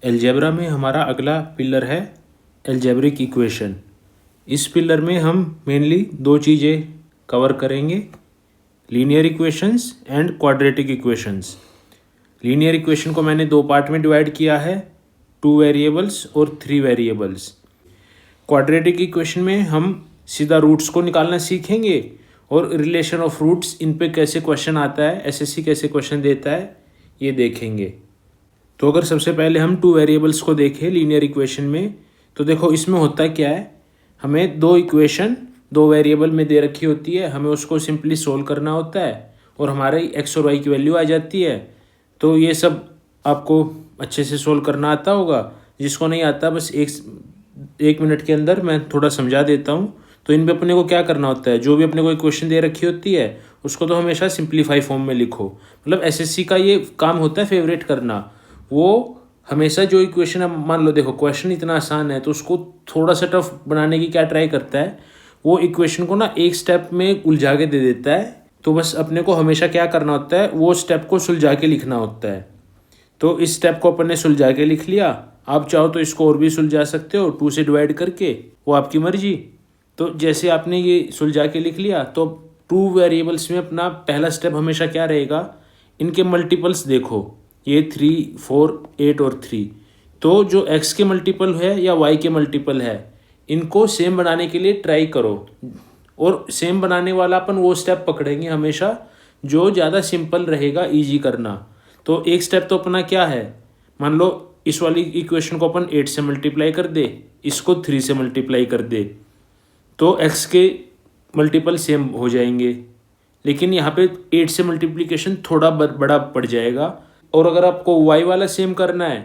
Algebra में हमारा अगला पिलर है अलजेब्रिक इक्वेशन। इस पिलर में हम मेनली दो चीज़ें कवर करेंगे, linear equations and quadratic equations. Linear equation को मैंने दो पार्ट में डिवाइड किया है, 2 वेरिएबल्स और 3 वेरिएबल्स। क्वाड्रेटिक इक्वेशन में हम सीधा रूट्स को निकालना सीखेंगे और रिलेशन ऑफ रूट्स, इन पे कैसे क्वेश्चन आता है, एसएससी कैसे क्वेश्चन देता है, ये देखेंगे। तो अगर सबसे पहले हम 2 वेरिएबल्स को देखें लीनियर इक्वेशन में, तो देखो इसमें होता क्या है, हमें दो इक्वेशन 2 वेरिएबल में दे रखी होती है, हमें उसको सिंपली सोल्व करना होता है और हमारे एक्स और वाई की वैल्यू आ जाती है। तो ये सब आपको अच्छे से सोल्व करना आता होगा, जिसको नहीं आता बस एक मिनट के अंदर मैं थोड़ा समझा देता हूँ। तो इन पे अपने को क्या करना होता है, जो भी अपने को इक्वेशन दे रखी होती है उसको तो हमेशा सिंप्लीफाई फॉर्म में लिखो। मतलब एसएससी का ये काम होता है फेवरेट करना। वो हमेशा जो इक्वेशन, अब मान लो देखो क्वेश्चन इतना आसान है तो उसको थोड़ा सा टफ बनाने की क्या ट्राई करता है, वो इक्वेशन को ना एक स्टेप में उलझा के दे देता है। तो बस अपने को हमेशा क्या करना होता है, वो स्टेप को सुलझा के लिखना होता है। तो इस स्टेप को अपन ने सुलझा के लिख लिया। आप चाहो तो इसको और भी सुलझा सकते हो 2 से डिवाइड करके, वो आपकी मर्जी। तो जैसे आपने ये सुलझा के लिख लिया, तो 2 वेरिएबल्स में अपना पहला स्टेप हमेशा क्या रहेगा, इनके मल्टीपल्स देखो, ये 3, 4, 8 और 3। तो जो x के मल्टीपल है या y के मल्टीपल है, इनको सेम बनाने के लिए ट्राई करो। और सेम बनाने वाला अपन वो स्टेप पकड़ेंगे हमेशा जो ज़्यादा सिंपल रहेगा, इजी करना। तो एक स्टेप तो अपना क्या है, मान लो इस वाली इक्वेशन को अपन 8 से मल्टीप्लाई कर दे, इसको 3 से मल्टीप्लाई कर दे, तो x के मल्टीपल सेम हो जाएंगे। लेकिन यहाँ पे 8 से मल्टीप्लिकेशन थोड़ा बड़ा पड़ जाएगा। और अगर आपको y वाला सेम करना है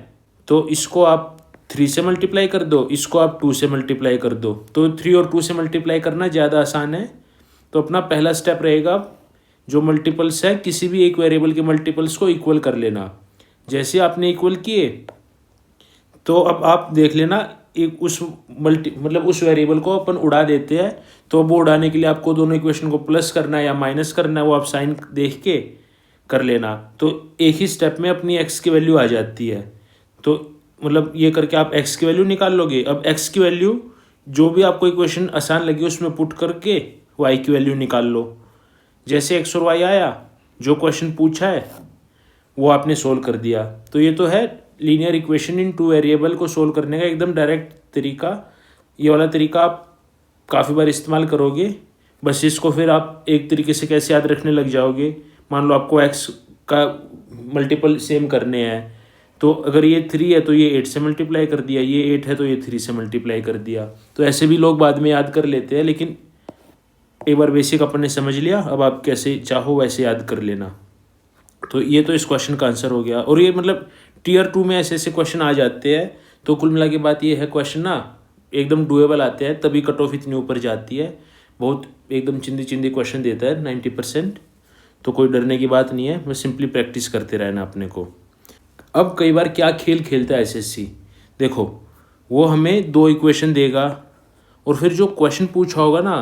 तो इसको आप 3 से मल्टीप्लाई कर दो, इसको आप 2 से मल्टीप्लाई कर दो। तो 3 और 2 से मल्टीप्लाई करना ज़्यादा आसान है। तो अपना पहला स्टेप रहेगा, जो मल्टीपल्स है किसी भी एक वेरिएबल के मल्टीपल्स को इक्वल कर लेना। जैसे आपने इक्वल किए तो अब आप देख लेना, एक उस मतलब उस वेरिएबल को अपन उड़ा देते हैं। तो वो उड़ाने के लिए आपको दोनों इक्वेशन को प्लस करना है या माइनस करना है, वो आप साइन देख के कर लेना। तो एक ही स्टेप में अपनी x की वैल्यू आ जाती है। तो मतलब ये करके आप x की वैल्यू निकाल लोगे। अब x की वैल्यू जो भी आपको इक्वेशन आसान लगी उसमें पुट करके y की वैल्यू निकाल लो। जैसे x और y आया, जो क्वेश्चन पूछा है वो आपने सोल्व कर दिया। तो ये तो है लीनियर इक्वेशन इन 2 वेरिएबल को सोल्व करने का एकदम डायरेक्ट तरीका। ये वाला तरीका आप काफ़ी बार इस्तेमाल करोगे। बस इसको फिर आप एक तरीके से कैसे याद रखने लग जाओगे, मान लो आपको x का मल्टीपल सेम करने हैं, तो अगर ये 3 है तो ये 8 से मल्टीप्लाई कर दिया, ये 8 है तो ये 3 से मल्टीप्लाई कर दिया। तो ऐसे भी लोग बाद में याद कर लेते हैं, लेकिन एक बार बेसिक अपन ने समझ लिया, अब आप कैसे चाहो वैसे याद कर लेना। तो ये तो इस क्वेश्चन का आंसर हो गया। और ये मतलब टियर 2 में ऐसे ऐसे क्वेश्चन आ जाते हैं। तो कुल मिला के बात ये है, क्वेश्चन ना एकदम डुएबल आते हैं, तभी कट ऑफ इतनी ऊपर जाती है। बहुत एकदम चिंदी चिंदी क्वेश्चन देता है 90%। तो कोई डरने की बात नहीं है, बस सिंपली प्रैक्टिस करते रहना अपने को। अब कई बार क्या खेल खेलता है एसएससी, देखो वो हमें 2 इक्वेशन देगा और फिर जो क्वेश्चन पूछा होगा ना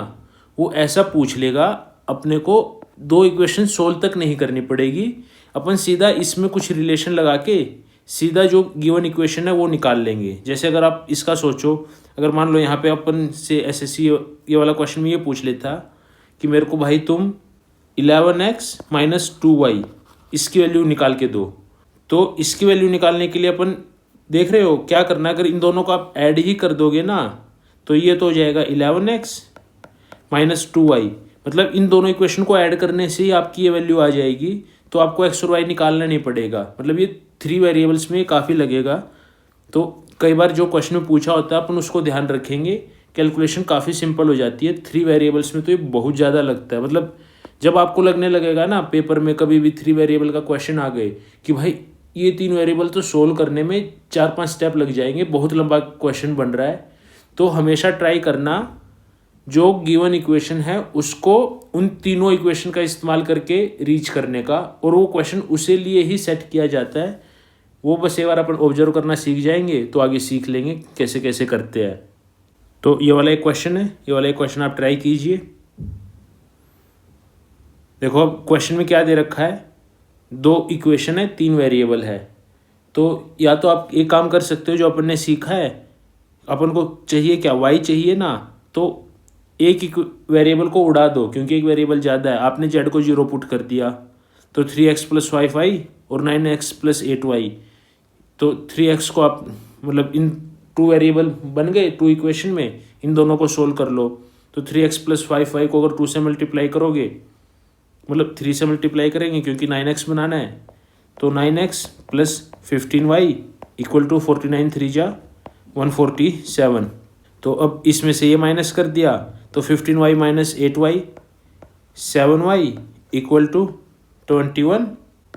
वो ऐसा पूछ लेगा, अपने को 2 इक्वेशन सोल्व तक नहीं करनी पड़ेगी। अपन सीधा इसमें कुछ रिलेशन लगा के सीधा जो गिवन इक्वेशन है वो निकाल लेंगे। जैसे अगर आप इसका सोचो, अगर मान लो यहाँ पे अपन से एसएससी ये वाला क्वेश्चन में ये पूछ लेता कि मेरे को भाई तुम 11x - 2y इसकी वैल्यू निकाल के दो। तो इसकी वैल्यू निकालने के लिए अपन देख रहे हो क्या करना है, अगर इन दोनों को आप ऐड ही कर दोगे ना तो ये तो हो जाएगा 11x - 2y। मतलब इन दोनों इक्वेशन को ऐड करने से ही आपकी ये वैल्यू आ जाएगी। तो आपको x और y निकालना नहीं पड़ेगा। मतलब ये 3 वेरिएबल्स में काफ़ी लगेगा। तो कई बार जो क्वेश्चन में पूछा होता है अपन उसको ध्यान रखेंगे, कैलकुलेशन काफ़ी सिंपल हो जाती है। 3 वेरिएबल्स में तो ये बहुत ज़्यादा लगता है। मतलब जब आपको लगने लगेगा ना पेपर में कभी भी 3 वेरिएबल का क्वेश्चन आ गए कि भाई ये 3 वेरिएबल तो सोल्व करने में 4-5 स्टेप लग जाएंगे, बहुत लंबा क्वेश्चन बन रहा है, तो हमेशा ट्राई करना जो गिवन इक्वेशन है उसको उन तीनों इक्वेशन का इस्तेमाल करके रीच करने का। और वो क्वेश्चन उसे लिए ही सेट किया जाता है। वो बस एक बार अपन ऑब्जर्व करना सीख जाएंगे तो आगे सीख लेंगे कैसे कैसे करते हैं। तो ये वाला एक क्वेश्चन है, ये वाला एक क्वेश्चन आप ट्राई कीजिए। देखो अब क्वेश्चन में क्या दे रखा है, 2 इक्वेशन है, 3 वेरिएबल है। तो या तो आप एक काम कर सकते हो जो अपन ने सीखा है, अपन को चाहिए क्या, y चाहिए ना, तो एक वेरिएबल को उड़ा दो क्योंकि एक वेरिएबल ज़्यादा है। आपने z को 0 पुट कर दिया तो 3x + 5y और 9x + 8y, तो 3x को आप मतलब इन 2 वेरिएबल बन गए 2 इक्वेशन में, इन दोनों को सोल्व कर लो। तो 3x + 5y को अगर 2 से मल्टीप्लाई करोगे, मतलब 3 से मल्टीप्लाई करेंगे क्योंकि 9x बनाना है, तो 9x + 15y = 49 3 जा 147। तो अब इसमें से ये माइनस कर दिया तो 15y - 8y 7y = 21,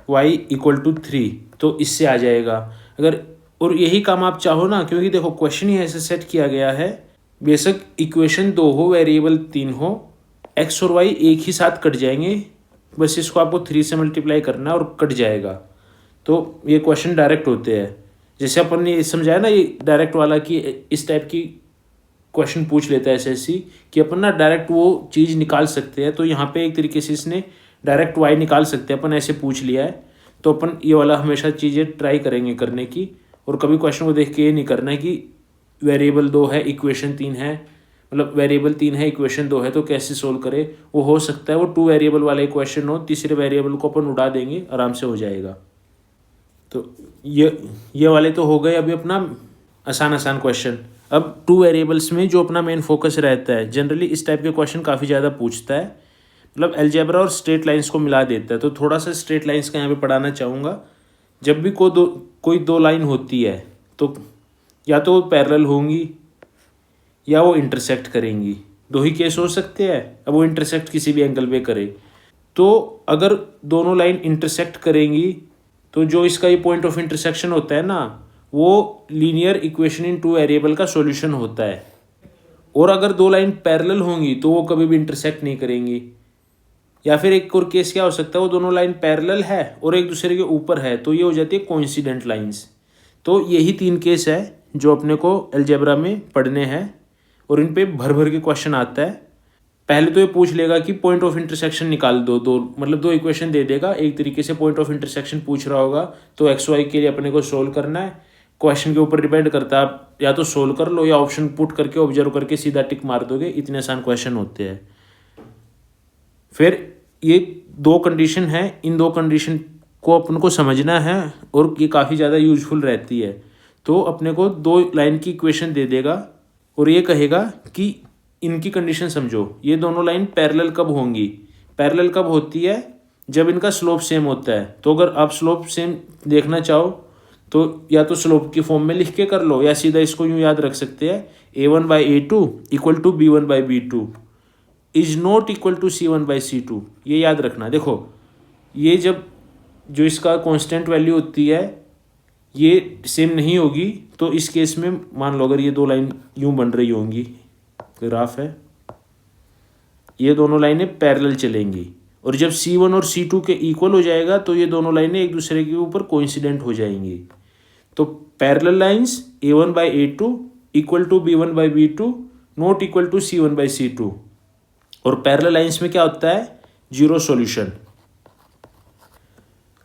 y = 3, तो इससे आ जाएगा। अगर और यही काम आप चाहो ना, क्योंकि देखो क्वेश्चन ही ऐसे सेट किया गया है, बेशक इक्वेशन 2 हो, वेरिएबल 3 हो, x और y एक ही साथ कट जाएंगे, बस इसको आपको 3 से मल्टीप्लाई करना है और कट जाएगा। तो ये क्वेश्चन डायरेक्ट होते हैं। जैसे अपन ने समझाया ना ये डायरेक्ट वाला कि इस टाइप की क्वेश्चन पूछ लेता है एसएससी कि अपन ना डायरेक्ट वो चीज़ निकाल सकते हैं। तो यहाँ पे एक तरीके से इसने डायरेक्ट वाई निकाल सकते हैं, अपन ऐसे पूछ लिया है। तो अपन ये वाला हमेशा चीज़ें ट्राई करेंगे करने की, और कभी क्वेश्चन को देख के ये नहीं करना है कि वेरिएबल 2 है इक्वेशन 3 है, मतलब वेरिएबल 3 है इक्वेशन 2 है तो कैसे सोल्व करे। वो हो सकता है वो 2 वेरिएबल वाला इक्वेशन हो, तीसरे वेरिएबल को अपन उड़ा देंगे, आराम से हो जाएगा। तो ये वाले तो हो गए अभी अपना आसान क्वेश्चन। अब 2 वेरिएबल्स में जो अपना मेन फोकस रहता है, जनरली इस टाइप के क्वेश्चन काफ़ी ज़्यादा पूछता है, मतलब अलजेब्रा और स्ट्रेट लाइंस को मिला देता है। तो थोड़ा सा स्ट्रेट लाइंस का यहाँ पे पढ़ाना चाहूँगा। जब भी कोई दो लाइन होती है तो या तो वो पैरेलल होंगी या वो इंटरसेक्ट करेंगी, 2 ही केस हो सकते हैं। अब वो इंटरसेक्ट किसी भी एंगल पे करे, तो अगर दोनों लाइन इंटरसेक्ट करेंगी तो जो इसका ये पॉइंट ऑफ इंटरसेक्शन होता है ना, वो लीनियर इक्वेशन इन 2 वेरिएबल का सॉल्यूशन होता है। और अगर 2 लाइन पैरेलल होंगी तो वो कभी भी इंटरसेक्ट नहीं करेंगी। या फिर एक और केस क्या हो सकता है, वो दोनों लाइन पैरेलल है और एक दूसरे के ऊपर है, तो ये हो जाती है कोइंसिडेंट लाइंस। तो यही 3 केस है जो अपने को अलजेब्रा में पढ़ने हैं, और इन पे भर के क्वेश्चन आता है। पहले तो ये पूछ लेगा कि पॉइंट ऑफ इंटरसेक्शन निकाल दो, मतलब 2 इक्वेशन दे देगा, एक तरीके से पॉइंट ऑफ इंटरसेक्शन पूछ रहा होगा, तो एक्स वाई के लिए अपने को सोल्व करना है। क्वेश्चन के ऊपर डिपेंड करता है, आप या तो सोल्व कर लो या ऑप्शन पुट करके ऑब्जर्व करके सीधा टिक मार दोगे, इतने आसान क्वेश्चन होते हैं। फिर ये 2 कंडीशन है, इन 2 कंडीशन को अपन को समझना है और ये काफ़ी ज़्यादा यूजफुल रहती है। तो अपने को 2 लाइन की इक्वेशन दे देगा और ये कहेगा कि इनकी कंडीशन समझो, ये दोनों लाइन पैरेलल कब होंगी। पैरेलल कब होती है, जब इनका स्लोप सेम होता है। तो अगर आप स्लोप सेम देखना चाहो तो या तो स्लोप की फॉर्म में लिख के कर लो, या सीधा इसको यूँ याद रख सकते हैं, a1/a2 = b1/b2 is not equal to c1/c2। ये याद रखना। देखो ये जब जो इसका कांस्टेंट वैल्यू होती है ये सेम नहीं होगी, तो इस केस में मान लो अगर ये 2 लाइन यूं बन रही होंगी, ग्राफ है, ये दोनों लाइनें पैरेलल चलेंगी, और जब C1 और C2 के इक्वल हो जाएगा तो ये दोनों लाइनें एक दूसरे के ऊपर कोइंसिडेंट हो जाएंगी। तो parallel lines a1/a2 = b1/b2 not equal to c1/c2। और पैरेलल लाइंस में क्या होता है, जीरो सॉल्यूशन।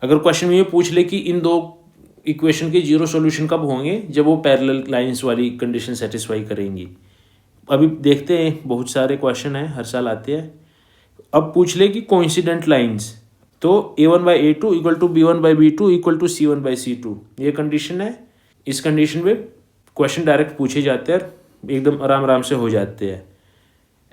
अगर क्वेश्चन में ये पूछ ले कि इन 2 इक्वेशन के जीरो सॉल्यूशन कब होंगे, जब वो पैरेलल लाइंस वाली कंडीशन सेटिस्फाई करेंगी। अभी देखते हैं, बहुत सारे क्वेश्चन हैं, हर साल आते हैं। अब पूछ ले कि कोइंसिडेंट लाइंस, तो a1/a2 = b1/b2 = c1/c2, ये कंडीशन है। इस कंडीशन पे क्वेश्चन डायरेक्ट पूछे जाते हैं, एकदम आराम से हो जाते हैं।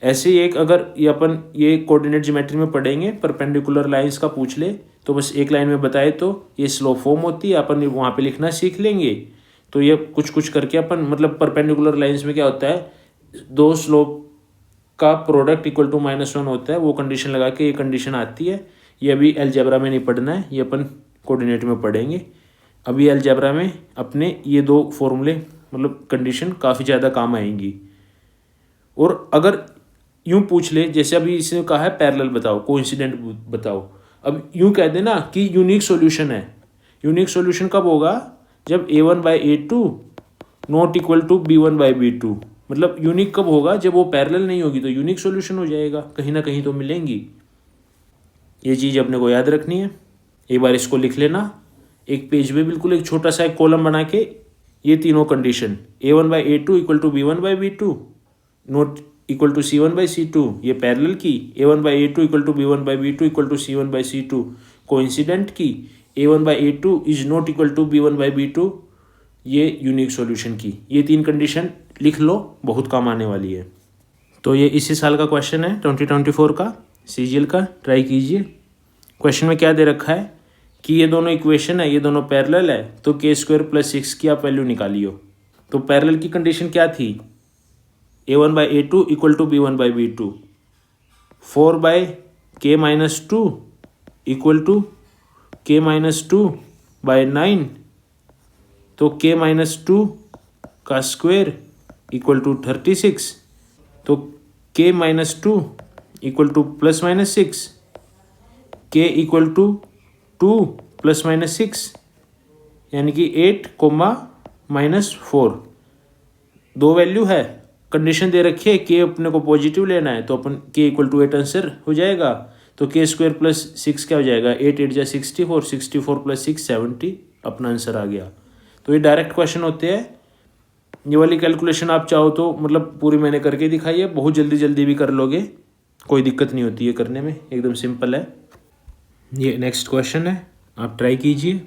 ऐसे ही एक अगर ये अपन ये कोऑर्डिनेट ज्योमेट्री में पढ़ेंगे, परपेंडिकुलर लाइंस का पूछ ले तो बस एक लाइन में बताए तो ये स्लोप फॉर्म होती है, अपन वहाँ पे लिखना सीख लेंगे। तो ये कुछ करके अपन, मतलब परपेंडिकुलर लाइंस में क्या होता है, 2 स्लोप का प्रोडक्ट = -1 होता है, वो कंडीशन लगा के ये कंडीशन आती है। ये अभी अलजेब्रा में नहीं पढ़ना है, ये अपन कोऑर्डिनेट में पढ़ेंगे। अभी अलजेब्रा में अपने ये 2 फॉर्मूले, मतलब कंडीशन काफ़ी ज़्यादा काम आएंगी। और अगर यूं पूछ ले, जैसे अभी इसने कहा है पैरेलल बताओ, कोइंसिडेंट बताओ, अब यूं कह देना कि यूनिक सॉल्यूशन है। यूनिक सॉल्यूशन कब होगा, जब a1/a2 not equal to b1/b2। मतलब यूनिक कब होगा, जब वो पैरेलल नहीं होगी तो यूनिक सॉल्यूशन हो जाएगा, कहीं ना कहीं तो मिलेंगी। ये चीज़ अपने को याद रखनी है। एक बार इसको लिख लेना, एक पेज पे बिल्कुल एक छोटा सा एक कॉलम बना के ये तीनों condition A1/A2 equal to B1/B2 not equal to C1/C2 ये पैरेलल की, A1/A2 equal to B1/B2 equal to C1/C2 coincident की, A1/A2 is not equal to B1/B2 ये यूनिक सॉल्यूशन की। ये तीन कंडीशन लिख लो, बहुत काम आने वाली है। तो ये इसी साल का क्वेश्चन है 2024 का CGL का, ट्राई कीजिए। क्वेश्चन में क्या दे रखा है कि ये दोनों इक्वेशन है, ये दोनों पैरेलल है, तो k² + 6 की आप वैल्यू निकालियो। तो पैरेलल की कंडीशन क्या थी, A1/A2 equal to B1/B2, 4/k-2 equal to k-2/9, तो k-2 का स्क्वायर इक्वल टू 36, तो k-2 equal to +-6, k equal to 2 +-6 यानी कि 8, -4 दो वैल्यू है। कंडीशन दे रखी है k अपने को पॉजिटिव लेना है, तो अपन k इक्वल टू 8 आंसर हो जाएगा। तो k² + 6 क्या हो जाएगा, 8 × 64, 64 + 6 70 अपना आंसर आ गया। तो ये डायरेक्ट क्वेश्चन होते हैं। ये वाली कैलकुलेशन आप चाहो तो मतलब पूरी मैंने करके दिखाई है, बहुत जल्दी भी कर लोगे, कोई दिक्कत नहीं होती है करने में, एकदम सिंपल है। ये नेक्स्ट क्वेश्चन है, आप ट्राई कीजिए।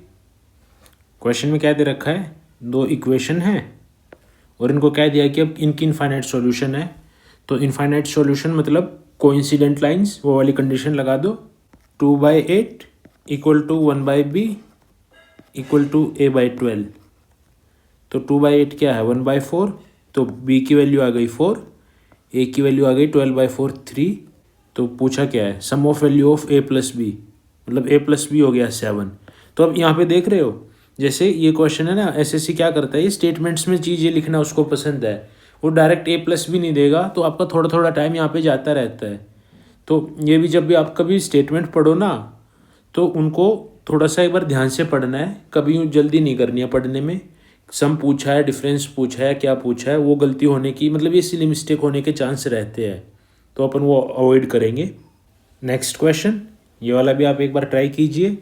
क्वेश्चन में क्या दे रखा है, दो इक्वेशन है और इनको क्या दिया कि अब इनकी इनफाइनाइट सॉल्यूशन है। तो इनफाइनाइट सॉल्यूशन मतलब कोइंसिडेंट लाइंस, वो वाली कंडीशन लगा दो। 2/8 equal to 1/b equal to A/12। तो 2/8 क्या है, 1/4, तो b की वैल्यू आ गई 4, a की वैल्यू आ गई 12/4 3। तो पूछा क्या है, sum of value of a + b, मतलब a + b हो गया 7। तो अब यहाँ पे देख रहे हो, जैसे ये क्वेश्चन है ना, SSC क्या करता है, ये स्टेटमेंट्स में चीज़ें लिखना उसको पसंद है, वो डायरेक्ट a + b नहीं देगा, तो आपका थोड़ा थोड़ा टाइम यहाँ पे जाता रहता है। तो ये भी जब भी आप कभी स्टेटमेंट पढ़ो ना, तो उनको थोड़ा सा एक बार ध्यान से पढ़ना है, कभी यूँ जल्दी नहीं करनी है पढ़ने में। सम पूछा है, डिफरेंस पूछा है, क्या पूछा है, वो गलती होने की मतलब ये सिली मिस्टेक होने के चांस रहते हैं, तो अपन वो अवॉइड करेंगे। नेक्स्ट क्वेश्चन, ये वाला भी आप एक बार ट्राई कीजिए।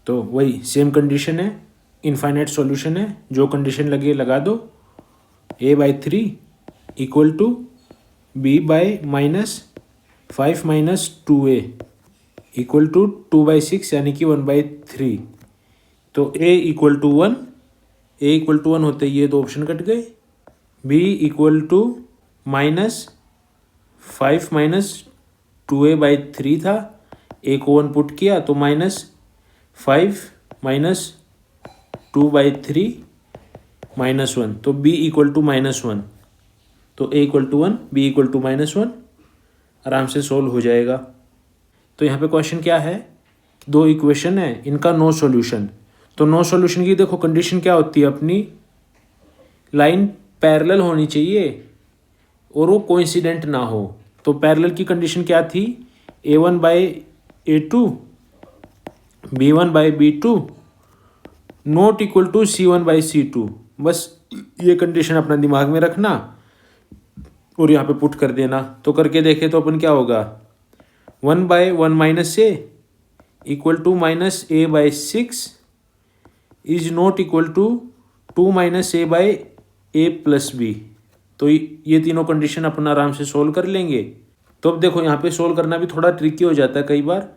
तो वही सेम कंडीशन है, इनफाइनाइट सॉल्यूशन है, जो कंडीशन लगे लगा दो। A/3 equal to B/-5 - 2a equal to 2/6 यानी कि 1/3। तो a equal to 1, a equal to 1 होते ही ये दो ऑप्शन कट गए। b इक्वल टू -5 - 2a/3 था, a को 1 पुट किया तो -5 - 2/3 -1, तो b इक्वल टू -1, तो a equal to 1, b equal to -1, आराम से सोल्व हो जाएगा। तो यहाँ पे क्वेश्चन क्या है, दो इक्वेशन है, इनका नो सॉल्यूशन। तो नो सॉल्यूशन की देखो कंडीशन क्या होती है अपनी, लाइन पैरेलल होनी चाहिए और वो कोइंसिडेंट ना हो। तो पैरेलल की कंडीशन क्या थी, A1/A2 B1/B2 not equal to C1/C2। बस ये कंडीशन अपना दिमाग में रखना और यहाँ पे पुट कर देना। तो करके देखे तो अपन क्या होगा, 1/1 - a equal to -a/6 is not equal to 2 - a/a + b। तो ये तीनों कंडीशन अपन आराम से सोल्व कर लेंगे। तो अब देखो यहाँ पे सोल्व करना भी थोड़ा ट्रिकी हो जाता है कई बार,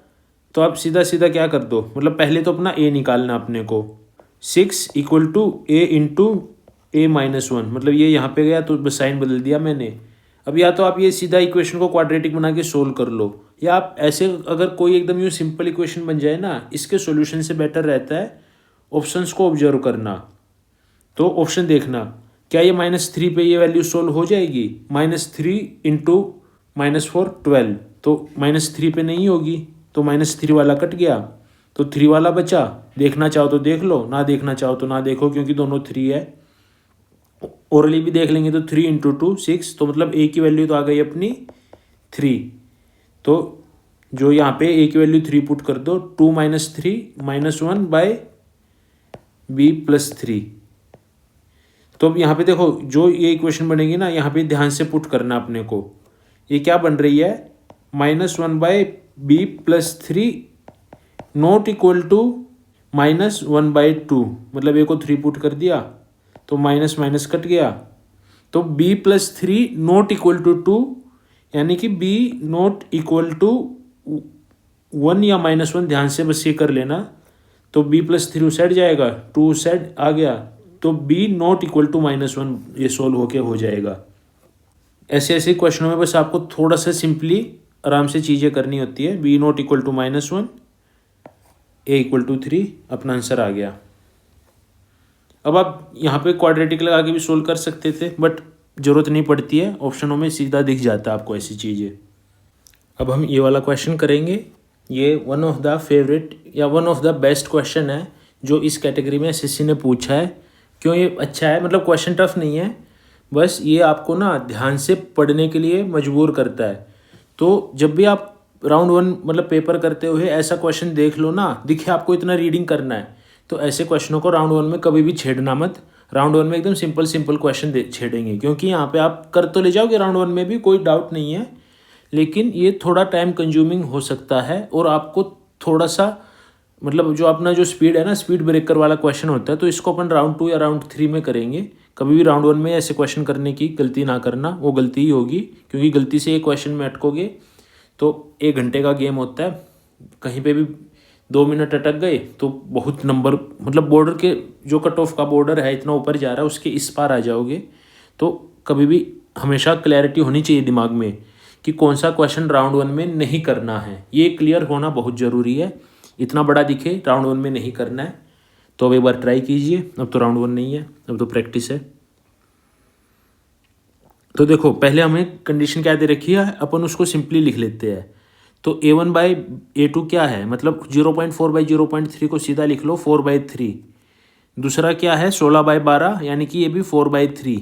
तो आप सीधा सीधा क्या कर दो, मतलब पहले तो अपना a निकालना अपने को, 6 equal to a into a-1, मतलब ये यहाँ पे गया तो बस साइन बदल दिया मैंने। अब या तो आप ये सीधा इक्वेशन को क्वाड्रेटिक बना के सोल्व कर लो, या आप ऐसे अगर कोई एकदम यूँ सिंपल इक्वेशन बन जाए ना, इसके सॉल्यूशन से बेटर रहता है ऑप्शंस को ऑब्जर्व करना। तो ऑप्शन देखना, क्या ये -3 पे ये वैल्यू सोल्व हो जाएगी, -3 इंटू -4 12, तो -3 पे नहीं होगी, तो -3 वाला कट गया, तो 3 वाला बचा। देखना चाहो तो देख लो, ना देखना चाहो तो ना देखो, क्योंकि दोनों 3 है। ओरली भी देख लेंगे तो 3 इंटू 2 6, तो मतलब a की वैल्यू तो आ गई अपनी 3। तो जो यहाँ पे a की वैल्यू 3 पुट कर दो, 2 - 3 -1/b + 3। तो अब यहाँ पे देखो जो ये इक्वेशन बनेगी ना, यहाँ पे ध्यान से पुट करना अपने को, ये क्या बन रही है, -1/b + 3 नॉट इक्वल टू -1/2, मतलब ए को 3 पुट कर दिया तो माइनस माइनस कट गया, तो b+3 नॉट इक्वल टू 2, यानी कि b नॉट इक्वल टू 1 या -1, ध्यान से बस ये कर लेना। तो b+3 उस साइड जाएगा, 2 उस साइड आ गया, तो b नॉट इक्वल टू -1 ये सोल्व होके हो जाएगा। ऐसे ऐसे क्वेश्चनों में बस आपको थोड़ा सा सिंपली आराम से चीज़ें करनी होती है। b not equal to -1, a equal to 3, अपना आंसर आ गया। अब आप यहाँ पे क्वाड्रेटिक लगा के भी सोल्व कर सकते थे, बट ज़रूरत नहीं पड़ती है, ऑप्शनों में सीधा दिख जाता है आपको ऐसी चीज़ें। अब हम ये वाला क्वेश्चन करेंगे। ये वन ऑफ द फेवरेट या one of the best question है जो इस कैटेगरी में एसएससी ने पूछा है। क्यों ये अच्छा है? मतलब क्वेश्चन टफ नहीं है, बस ये आपको ना ध्यान से पढ़ने के लिए मजबूर करता है। तो जब भी आप राउंड 1 मतलब पेपर करते हुए ऐसा क्वेश्चन देख लो ना, दिखे आपको इतना रीडिंग करना है, तो ऐसे क्वेश्चनों को राउंड 1 में कभी भी छेड़ना मत। राउंड 1 में एकदम सिंपल क्वेश्चन छेड़ेंगे, क्योंकि यहाँ पे आप कर तो ले जाओगे राउंड 1 में भी, कोई डाउट नहीं है, लेकिन ये थोड़ा टाइम कंज्यूमिंग हो सकता है और आपको थोड़ा सा मतलब जो अपना जो स्पीड है ना, स्पीड ब्रेकर वाला क्वेश्चन होता है, तो इसको अपन राउंड 2 या राउंड 3 में करेंगे। कभी भी राउंड 1 में ऐसे क्वेश्चन करने की गलती ना करना, वो गलती ही होगी, क्योंकि गलती से एक क्वेश्चन में अटकोगे तो 1 घंटे का गेम होता है, कहीं पे भी 2 मिनट अटक गए तो बहुत नंबर, मतलब बॉर्डर के जो कट ऑफ का बॉर्डर है इतना ऊपर जा रहा है, उसके इस पार आ जाओगे। तो कभी भी हमेशा क्लैरिटी होनी चाहिए दिमाग में कि कौन सा क्वेश्चन राउंड 1 में नहीं करना है, ये क्लियर होना बहुत ज़रूरी है। इतना बड़ा दिखे राउंड 1 में नहीं करना है, तो अब एक बार ट्राई कीजिए। अब तो राउंड 1 नहीं है, अब तो प्रैक्टिस है। तो देखो पहले हमें कंडीशन क्या दे रखी है, अपन उसको सिंपली लिख लेते हैं। तो a1/a2 क्या है, मतलब 0.4/0.3 को सीधा लिख लो 4/3। दूसरा क्या है 16/12, यानी कि ये भी 4/3।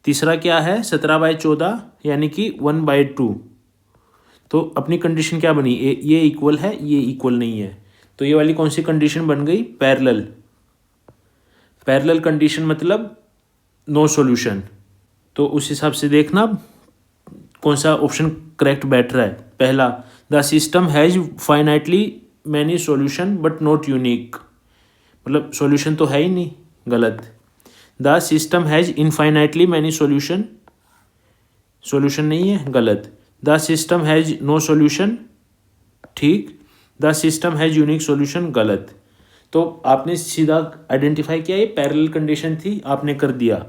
तीसरा क्या है 17/14, यानी कि 1/2। तो अपनी कंडीशन क्या बनी, ये इक्वल है, ये इक्वल नहीं है, तो ये वाली कौन सी कंडीशन बन गई, पैरेलल। पैरेलल कंडीशन मतलब नो सॉल्यूशन। तो उस हिसाब से देखना कौन सा ऑप्शन करेक्ट बैठ रहा है। पहला, the system has finitely many solution but not unique, मतलब सॉल्यूशन तो है ही नहीं, गलत। The system has infinitely many solution, solution नहीं है, गलत। The system has no solution, ठीक। The system has unique solution, गलत। तो आपने सीधा आइडेंटिफाई किया, ये पैरेलल कंडीशन थी, आपने कर दिया।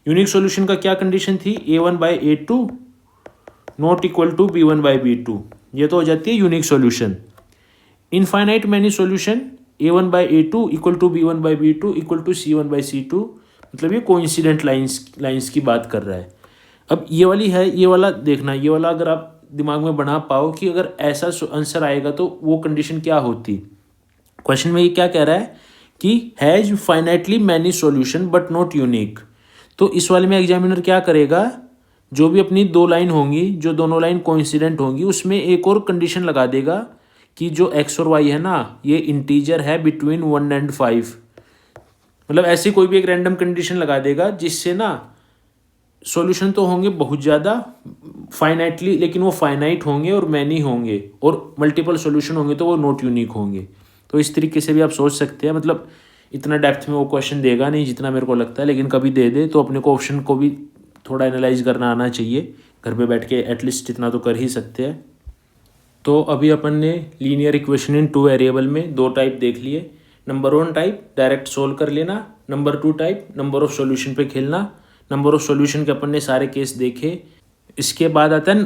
यूनिक सॉल्यूशन का क्या कंडीशन थी, a1/a2 not equal to b1/b2, ये तो हो जाती है unique solution. Infinite many solution a1/a2 equal to b1/b2 equal to c1/c2, मतलब ये कोइंसिडेंट लाइंस की बात कर रहा है। अब ये वाली है, ये वाला देखना, ये वाला अगर आप दिमाग में बना पाओ कि अगर ऐसा आंसर आएगा तो वो कंडीशन क्या होती। क्वेश्चन में ये क्या कह रहा है कि has finitely many solution but not unique. तो इस वाले में एग्जामिनर क्या करेगा, जो भी अपनी 2 लाइन होंगी, जो दोनों लाइन कोइंसिडेंट होंगी, उसमें एक और कंडीशन लगा देगा कि जो x और y है ना, ये इंटीजर है बिटवीन 1 and 5, मतलब ऐसी कोई भी एक रैंडम कंडीशन लगा देगा जिससे ना सॉल्यूशन तो होंगे बहुत ज़्यादा फाइनाइटली, लेकिन वो फाइनाइट होंगे और मैनी होंगे, और मल्टीपल सॉल्यूशन होंगे तो वो नॉट यूनिक होंगे। तो इस तरीके से भी आप सोच सकते हैं, मतलब इतना डेप्थ में वो क्वेश्चन देगा नहीं जितना मेरे को लगता है, लेकिन कभी दे दे तो अपने को ऑप्शन को भी थोड़ा एनालाइज करना आना चाहिए। घर पे बैठ के एटलीस्ट इतना तो कर ही सकते हैं। तो अभी अपन ने लीनियर इक्वेशन इन 2 वेरिएबल में 2 टाइप देख लिए। नंबर 1 टाइप डायरेक्ट सोल्व कर लेना, number 2 type number of solution पे खेलना। नंबर ऑफ सॉल्यूशन के अपन ने सारे केस देखे। इसके बाद आता है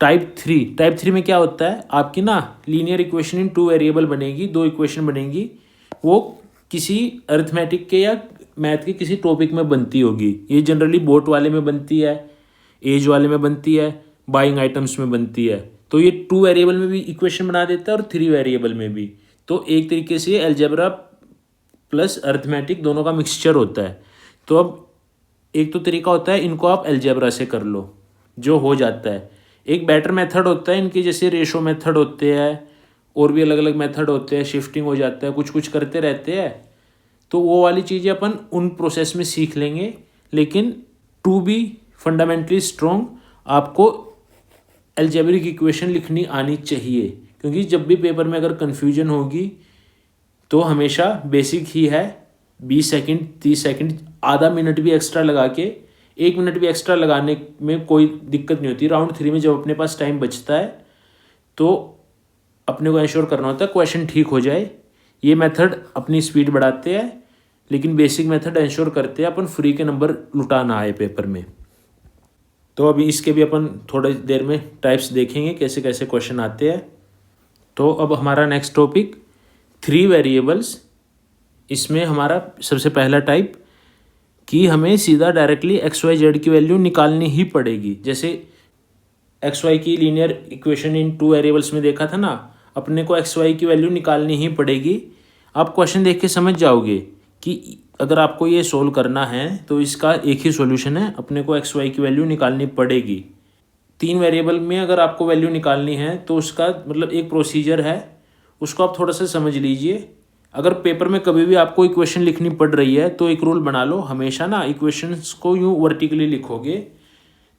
टाइप 3। टाइप 3 में क्या होता है, आपकी ना लीनियर इक्वेशन इन 2 वेरिएबल बनेगी, 2 इक्वेशन बनेगी, वो किसी अरिथमेटिक के या मैथ के किसी टॉपिक में बनती होगी। ये जनरली बोट वाले में बनती है, एज वाले में बनती है, बाइंग आइटम्स में बनती है। तो ये 2 वेरिएबल में भी इक्वेशन बना देता है और 3 वेरिएबल में भी। तो एक तरीके से अलजेब्रा प्लस अरिथमेटिक दोनों का मिक्सचर होता है। तो अब एक तो तरीका होता है, इनको आप अलजेब्रा से कर लो, जो हो जाता है। एक बेटर मेथड होता है इनके, जैसे रेशो मेथड होते हैं, और भी अलग अलग मेथड होते हैं, शिफ्टिंग हो जाता है, कुछ कुछ करते रहते हैं। तो वो वाली चीज़ें अपन उन प्रोसेस में सीख लेंगे, लेकिन टू बी फंडामेंटली स्ट्रॉन्ग आपको अलजेब्रिक इक्वेशन लिखनी आनी चाहिए, क्योंकि जब भी पेपर में अगर कन्फ्यूजन होगी तो हमेशा बेसिक ही है, 20 सेकंड 30 सेकंड, आधा मिनट भी एक्स्ट्रा लगा के, 1 मिनट भी एक्स्ट्रा लगाने में कोई दिक्कत नहीं होती। राउंड 3 में जब अपने पास टाइम बचता है तो अपने को इंश्योर करना होता है क्वेश्चन ठीक हो जाए। ये मेथड अपनी स्पीड बढ़ाते हैं, लेकिन बेसिक मेथड इंश्योर करते हैं अपन फ्री के नंबर लुटा ना आए पेपर में। तो अभी इसके भी अपन थोड़ी देर में टाइप्स देखेंगे कैसे कैसे क्वेश्चन आते हैं। तो अब हमारा नेक्स्ट टॉपिक 3 वेरिएबल्स। इसमें हमारा सबसे पहला टाइप कि हमें सीधा डायरेक्टली एक्स वाई जेड की वैल्यू निकालनी ही पड़ेगी। जैसे एक्स वाई की लीनियर इक्वेशन इन 2 वेरिएबल्स में देखा था ना, अपने को एक्स वाई की वैल्यू निकालनी ही पड़ेगी। आप क्वेश्चन देख के समझ जाओगे कि अगर आपको ये सोल्व करना है तो इसका एक ही सॉल्यूशन है, अपने को एक्स वाई की वैल्यू निकालनी पड़ेगी। 3 वेरिएबल में अगर आपको वैल्यू निकालनी है तो उसका मतलब एक प्रोसीजर है, उसको आप थोड़ा सा समझ लीजिए। अगर पेपर में कभी भी आपको इक्वेशन लिखनी पड़ रही है तो एक रूल बना लो, हमेशा ना इक्वेशंस को यूँ वर्टिकली लिखोगे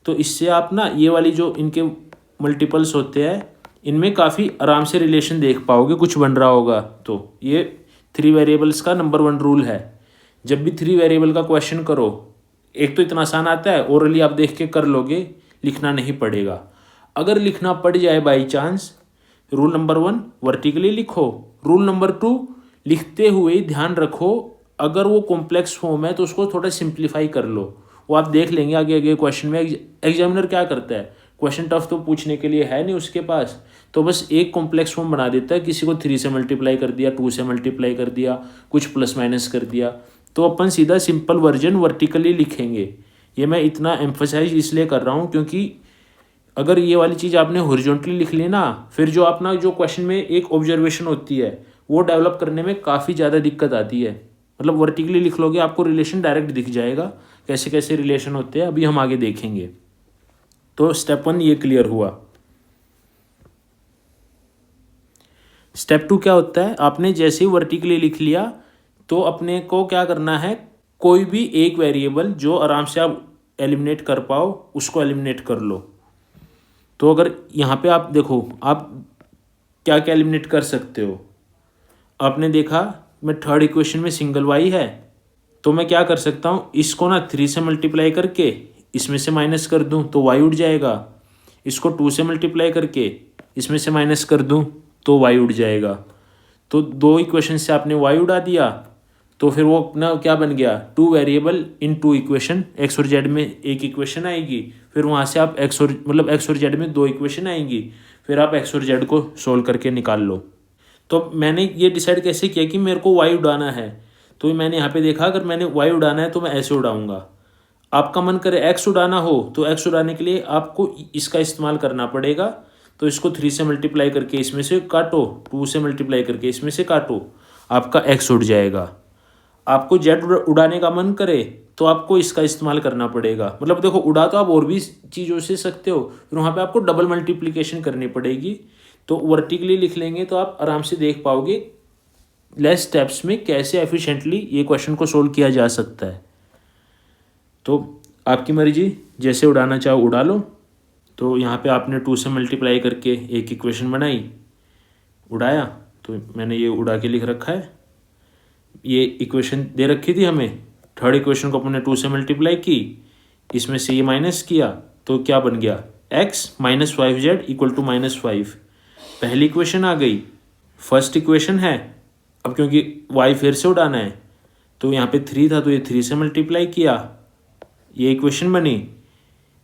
तो इससे आप ना ये वाली जो इनके मल्टीपल्स होते हैं इनमें काफ़ी आराम से रिलेशन देख पाओगे, कुछ बन रहा होगा। तो ये 3 वेरिएबल्स का नंबर 1 रूल है। जब भी 3 वेरिएबल का क्वेश्चन करो, एक तो इतना आसान आता है, ओरली आप देख के कर लोगे, लिखना नहीं पड़ेगा। अगर लिखना पड़ जाए by chance, rule number 1 vertically लिखो। रूल नंबर 2 लिखते हुए ध्यान रखो अगर वो कॉम्प्लेक्स फॉर्म है तो उसको थोड़ा सिंप्लीफाई कर लो। वो आप देख लेंगे आगे आगे क्वेश्चन में। एग्जामिनर क्या करता है, क्वेश्चन टफ तो पूछने के लिए है नहीं उसके पास, तो बस एक कॉम्प्लेक्स फॉर्म बना देता है। किसी को 3 से मल्टीप्लाई कर दिया, 2 से मल्टीप्लाई कर दिया, कुछ प्लस माइनस कर दिया। तो अपन सीधा सिंपल वर्जन वर्टिकली लिखेंगे। ये मैं इतना एम्फोसाइज इसलिए कर रहा हूँ क्योंकि अगर ये वाली चीज़ आपने हॉरिजॉन्टली लिख ली ना, फिर जो अपना जो क्वेश्चन में एक ऑब्जर्वेशन होती है वो डेवलप करने में काफ़ी ज़्यादा दिक्कत आती है। मतलब वर्टिकली लिख लोगे आपको रिलेशन डायरेक्ट दिख जाएगा, कैसे कैसे रिलेशन होते हैं अभी हम आगे देखेंगे। तो स्टेप 1 ये क्लियर हुआ। स्टेप 2 क्या होता है, आपने जैसे ही वर्टिकली लिख लिया तो अपने को क्या करना है, कोई भी एक वेरिएबल जो आराम से आप एलिमिनेट कर पाओ उसको एलिमिनेट कर लो। तो अगर यहाँ पे आप देखो आप क्या क्या एलिमिनेट कर सकते हो। आपने देखा मैं थर्ड इक्वेशन में सिंगल वाई है, तो मैं क्या कर सकता हूँ, इसको ना 3 से मल्टीप्लाई करके इसमें से माइनस कर दूँ तो वाई उड़ जाएगा। इसको 2 से मल्टीप्लाई करके इसमें से माइनस कर दूँ तो वाई उड़ जाएगा। तो 2 इक्वेशन से आपने वाई उड़ा दिया, तो फिर वो अपना क्या बन गया, 2 वेरिएबल इन 2 इक्वेशन। एक्स और जेड में एक इक्वेशन आएगी, फिर वहाँ से आप एक्स और जेड में 2 इक्वेशन आएंगी, फिर आप एक्स और जेड को सोल्व करके निकाल लो। तो मैंने ये डिसाइड कैसे किया कि मेरे को वाई उड़ाना है, तो मैंने यहाँ पे देखा अगर मैंने वाई उड़ाना है तो मैं ऐसे उड़ाऊंगा। आपका मन करे एक्स उड़ाना हो तो एक्स उड़ाने के लिए आपको इसका इस्तेमाल करना पड़ेगा। तो इसको 3 से मल्टीप्लाई करके इसमें से काटो, 2 से मल्टीप्लाई करके इसमें से काटो, आपका एक्स उड़ जाएगा। आपको जेड उड़ाने का मन करे तो आपको इसका इस्तेमाल करना पड़ेगा। मतलब देखो उड़ा तो आप और भी चीज़ों से सकते हो, फिर वहाँ पे आपको डबल मल्टीप्लिकेशन करनी पड़ेगी। तो वर्टिकली लिख लेंगे तो आप आराम से देख पाओगे लेस स्टेप्स में कैसे एफिशिएंटली ये क्वेश्चन को सोल्व किया जा सकता है। तो आपकी मर्जी, जैसे उड़ाना चाहो उड़ा लो। तो यहाँ पे आपने 2 से मल्टीप्लाई करके एक इक्वेशन बनाई, उड़ाया, तो मैंने ये उड़ा के लिख रखा है। ये इक्वेशन दे रखी थी हमें, थर्ड इक्वेशन को अपने 2 से मल्टीप्लाई की, इसमें से ये माइनस किया तो क्या बन गया, x minus 5z equal to -5। पहली इक्वेशन आ गई। फर्स्ट इक्वेशन है, अब क्योंकि y फिर से उड़ाना है तो यहाँ पे 3 था तो ये 3 से मल्टीप्लाई किया, ये इक्वेशन बनी।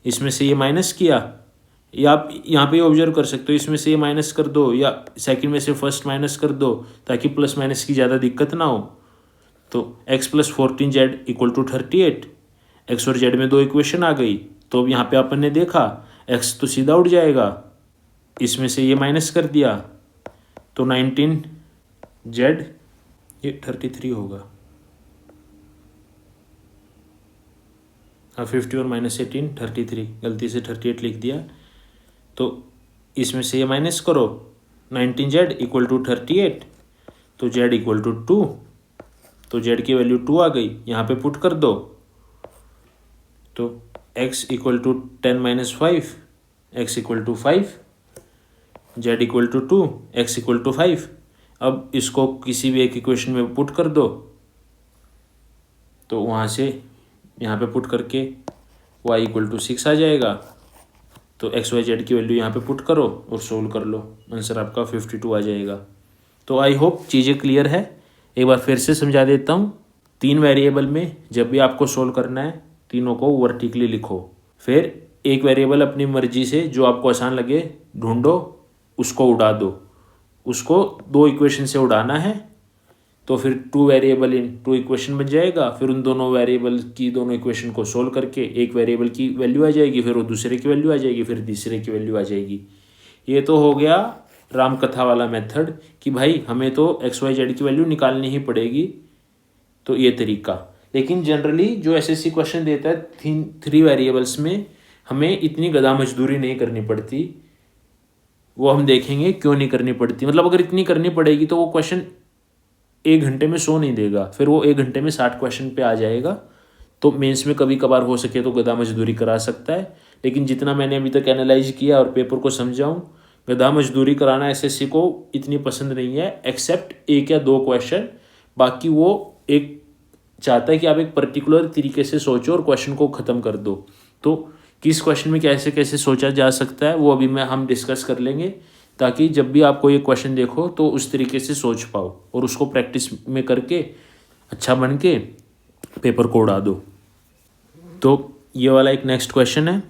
इसमें से ये माइनस किया, या आप यहाँ पे ऑब्जर्व कर सकते हो, इसमें से ये माइनस कर दो या सेकंड में से फर्स्ट माइनस कर दो ताकि प्लस माइनस की ज़्यादा दिक्कत ना हो। तो x + 14z equal to 38, x और जेड में 2 इक्वेशन आ गई। तो अब यहाँ पे अपन ने देखा x तो सीधा उड़ जाएगा, इसमें से ये माइनस कर दिया तो 19z, ये 33 होगा, हाँ 50 और -18 33, गलती से 38 लिख दिया। तो इसमें से ये माइनस करो, 19z इक्वल टू 38, तो z इक्वल टू 2, तो z की वैल्यू 2 आ गई, यहाँ पे पुट कर दो। तो x equal to 10 - 5, x equal to 5, z equal to 2, x equal to 5। अब इसको किसी भी एक इक्वेशन में पुट कर दो, तो वहाँ से यहाँ पे पुट करके y इक्वल टू 6 आ जाएगा। तो एक्स वाई जेड की वैल्यू यहाँ पे पुट करो और सोल्व कर लो, आंसर आपका 52 आ जाएगा। तो आई होप चीज़ें क्लियर है। एक बार फिर से समझा देता हूँ। 3 वेरिएबल में जब भी आपको सोल्व करना है, तीनों को वर्टिकली लिखो, फिर एक वेरिएबल अपनी मर्जी से जो आपको आसान लगे ढूंढो, उसको उड़ा दो। उसको 2 इक्वेशन से उड़ाना है, तो फिर 2 वेरिएबल इन 2 इक्वेशन बन जाएगा। फिर उन दोनों वेरिएबल की दोनों इक्वेशन को सोल्व करके एक वेरिएबल की वैल्यू आ जाएगी, फिर वो दूसरे की वैल्यू आ जाएगी, फिर तीसरे की वैल्यू आ जाएगी। ये तो हो गया राम कथा वाला मेथड कि भाई हमें तो एक्स वाई जेड की वैल्यू निकालनी ही पड़ेगी, तो ये तरीका। लेकिन जनरली जो एसएससी क्वेश्चन देता है 3 वेरिएबल्स में, हमें इतनी गधा मजदूरी नहीं करनी पड़ती। वो हम देखेंगे क्यों नहीं करनी पड़ती। मतलब अगर इतनी करनी पड़ेगी तो वो क्वेश्चन 1 घंटे में 100 नहीं देगा, फिर वो 1 घंटे में 60 क्वेश्चन पे आ जाएगा। तो मेंस में कभी कभार हो सके तो गधा मजदूरी करा सकता है, लेकिन जितना मैंने अभी तक एनालाइज किया और पेपर को समझाऊँ, गधा मजदूरी कराना एसएससी को इतनी पसंद नहीं है, एक्सेप्ट 1 या 2 क्वेश्चन। बाकी वो एक चाहता है कि आप एक पर्टिकुलर तरीके से सोचो और क्वेश्चन को ख़त्म कर दो। तो किस क्वेश्चन में कैसे कैसे सोचा जा सकता है वो अभी हम डिस्कस कर लेंगे, ताकि जब भी आपको ये क्वेश्चन देखो तो उस तरीके से सोच पाओ और उसको प्रैक्टिस में करके अच्छा बन के पेपर को उड़ा दो। तो ये वाला एक नेक्स्ट क्वेश्चन है,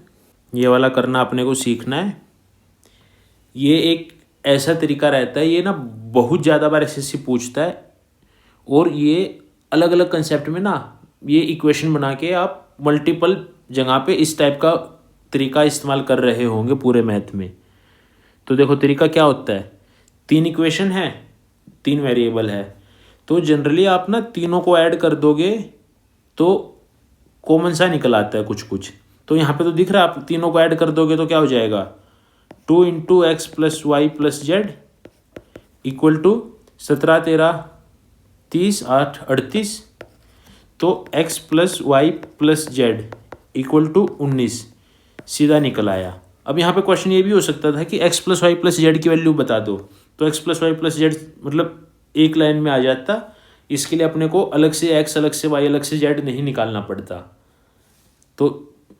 ये वाला करना अपने को सीखना है। ये एक ऐसा तरीका रहता है, ये ना बहुत ज़्यादा बार एसएससी पूछता है, और ये अलग अलग कंसेप्ट में ना ये इक्वेशन बना के आप मल्टीपल जगह पे इस टाइप का तरीका इस्तेमाल कर रहे होंगे पूरे मैथ में। तो देखो तरीका क्या होता है, 3 इक्वेशन है, 3 वेरिएबल है, तो जनरली आप ना तीनों को ऐड कर दोगे तो कॉमन सा निकल आता है कुछ कुछ। तो यहाँ पे तो दिख रहा है, आप तीनों को ऐड कर दोगे तो क्या हो जाएगा, 2 × x + y + z equal to 17 13 30 8 38। तो x + y + z equal to 19 सीधा निकल आया। अब यहाँ पे क्वेश्चन ये भी हो सकता था कि x + y + z की वैल्यू बता दो, तो x + y + z मतलब एक लाइन में आ जाता। इसके लिए अपने को अलग से x अलग से y अलग से z नहीं निकालना पड़ता। तो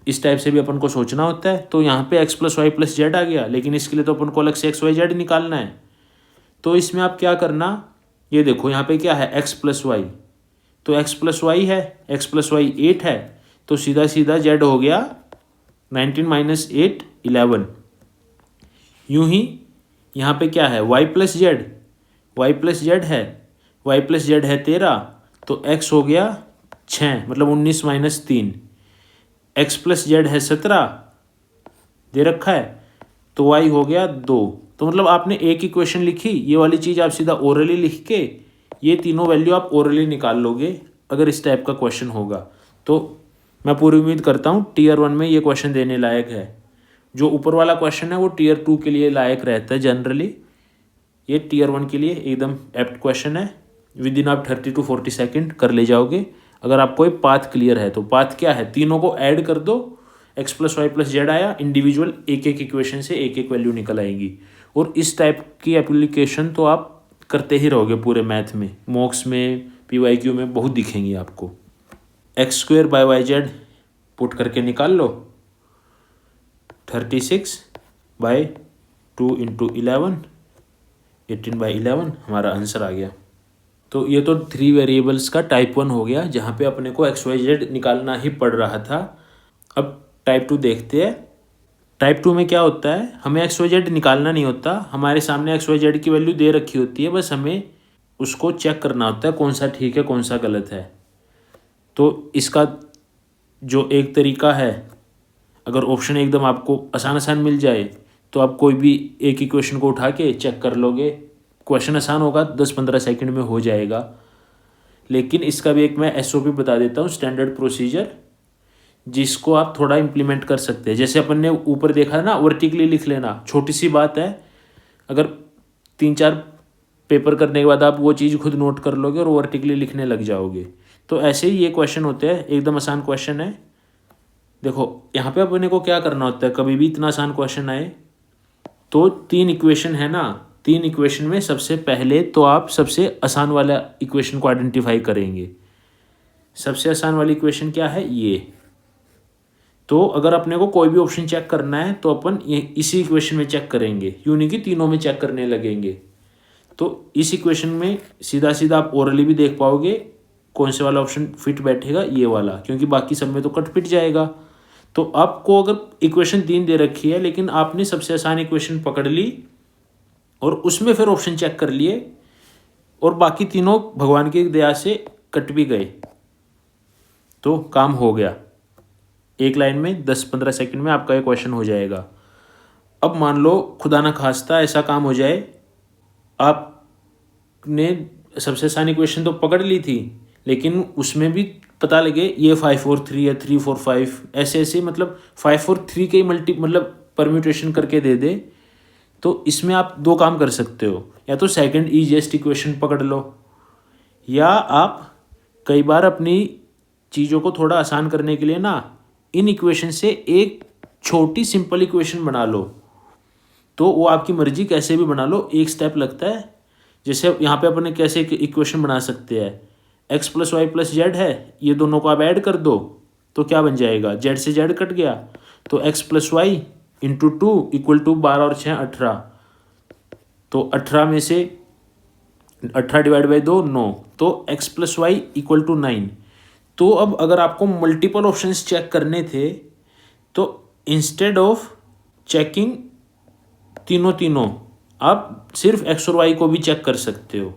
इस टाइप से भी अपन को सोचना होता है। तो यहाँ पे x + y + z आ गया, लेकिन इसके लिए तो अपन को अलग से x y z निकालना है। तो इसमें आप क्या करना, ये देखो यहाँ पे क्या है, x + y, तो x + y है, x + y 8 है, तो सीधा सीधा z हो गया 19 - 8 11। यूं ही यहाँ पे क्या है, y + z, y + z है, y + z है 13, तो x हो गया 6 मतलब 19 - 3। x + z है 17 दे रखा है, तो y हो गया 2। तो मतलब आपने एक इक्वेशन लिखी, ये वाली चीज़ आप सीधा ओरली लिख के ये तीनों वैल्यू आप ओरली निकाल लोगे अगर इस टाइप का क्वेश्चन होगा। तो मैं पूरी उम्मीद करता हूँ Tier 1 में ये क्वेश्चन देने लायक है। जो ऊपर वाला क्वेश्चन है वो Tier 2 के लिए लायक रहता है जनरली, ये Tier 1 के लिए एकदम एप्ट क्वेश्चन है। विद इन आप 30 to 40 सेकेंड कर ले जाओगे अगर आपको एक पाथ क्लियर है। तो पाथ क्या है, तीनों को ऐड कर दो, x + y + z आया, इंडिविजुअल एक एक इक्वेशन से एक एक वैल्यू निकल आएगी। और इस टाइप की एप्लीकेशन तो आप करते ही रहोगे पूरे मैथ में, मॉक्स में, PYQ में बहुत दिखेंगी आपको। x² / yz पुट करके निकाल लो, 36 / 2 × 11 18/11 हमारा आंसर आ गया। तो ये तो 3 वेरिएबल्स का टाइप 1 हो गया, जहाँ पे अपने को x y z निकालना ही पड़ रहा था। अब टाइप 2 देखते हैं। टाइप 2 में क्या होता है, हमें x y z निकालना नहीं होता, हमारे सामने x y z की वैल्यू दे रखी होती है, बस हमें उसको चेक करना होता है कौन सा ठीक है कौन सा गलत है। तो इसका जो एक तरीका है, अगर ऑप्शन एकदम आपको आसान मिल जाए तो आप कोई भी एक इक्वेशन को उठा के चेक कर लोगे, क्वेश्चन आसान होगा, 10-15 सेकंड में हो जाएगा। लेकिन इसका भी एक मैं SOP बता देता हूँ, स्टैंडर्ड प्रोसीजर, जिसको आप थोड़ा इम्प्लीमेंट कर सकते हैं। जैसे अपन ने ऊपर देखा है ना, वर्टिकली लिख लेना, छोटी सी बात है, अगर 3-4 पेपर करने के बाद आप वो चीज़ खुद नोट कर लोगे और वर्टिकली लिखने लग जाओगे। तो ऐसे ही ये क्वेश्चन होते हैं, एकदम आसान क्वेश्चन है। देखो यहाँ पे अपने को क्या करना होता है, कभी भी इतना आसान क्वेश्चन आए तो 3 इक्वेशन है ना, 3 इक्वेशन में सबसे पहले तो आप सबसे आसान वाला इक्वेशन को आइडेंटिफाई करेंगे। सबसे आसान वाली इक्वेशन क्या है, ये। तो अगर अपने को कोई भी ऑप्शन चेक करना है तो अपन ये इसी इक्वेशन में चेक करेंगे, यूँ नहीं कि तीनों में चेक करने लगेंगे। तो इस इक्वेशन में सीधा सीधा आप ओरली भी देख पाओगे कौन से वाला ऑप्शन फिट बैठेगा, ये वाला, क्योंकि बाकी सब में तो कट पिट जाएगा। तो आपको अगर इक्वेशन 3 दे रखी है लेकिन आपने सबसे आसान इक्वेशन पकड़ ली और उसमें फिर ऑप्शन चेक कर लिए और बाकी तीनों भगवान की दया से कट भी गए, तो काम हो गया। एक लाइन में 10-15 सेकंड में आपका ये क्वेश्चन हो जाएगा। अब मान लो खुदा ना खास्ता ऐसा काम हो जाए, आपने सबसे आसान इक्वेशन तो पकड़ ली थी लेकिन उसमें भी पता लगे ये 5-4-3 या 3-4-5 ऐसे ऐसे, मतलब 5-4-3 के ही मतलब परम्यूटेशन करके दे दे, तो इसमें आप 2 काम कर सकते हो। या तो सेकंड ईजीएस्ट इक्वेशन पकड़ लो, या आप कई बार अपनी चीज़ों को थोड़ा आसान करने के लिए ना इन इक्वेशन से एक छोटी सिंपल इक्वेशन बना लो। तो वो आपकी मर्जी, कैसे भी बना लो, एक स्टेप लगता है। जैसे यहाँ पे अपन कैसे इक्वेशन बना सकते हैं, x + y + z है, ये दोनों को आप ऐड कर दो तो क्या बन जाएगा, z से z कट गया तो x + y × 2 = 12 और 6 18, तो 18 में से 18 / 2 9, तो x + y = 9। तो अब अगर आपको मल्टीपल ऑप्शंस चेक करने थे तो इंस्टेड ऑफ चेकिंग तीनों आप सिर्फ x और y को भी चेक कर सकते हो।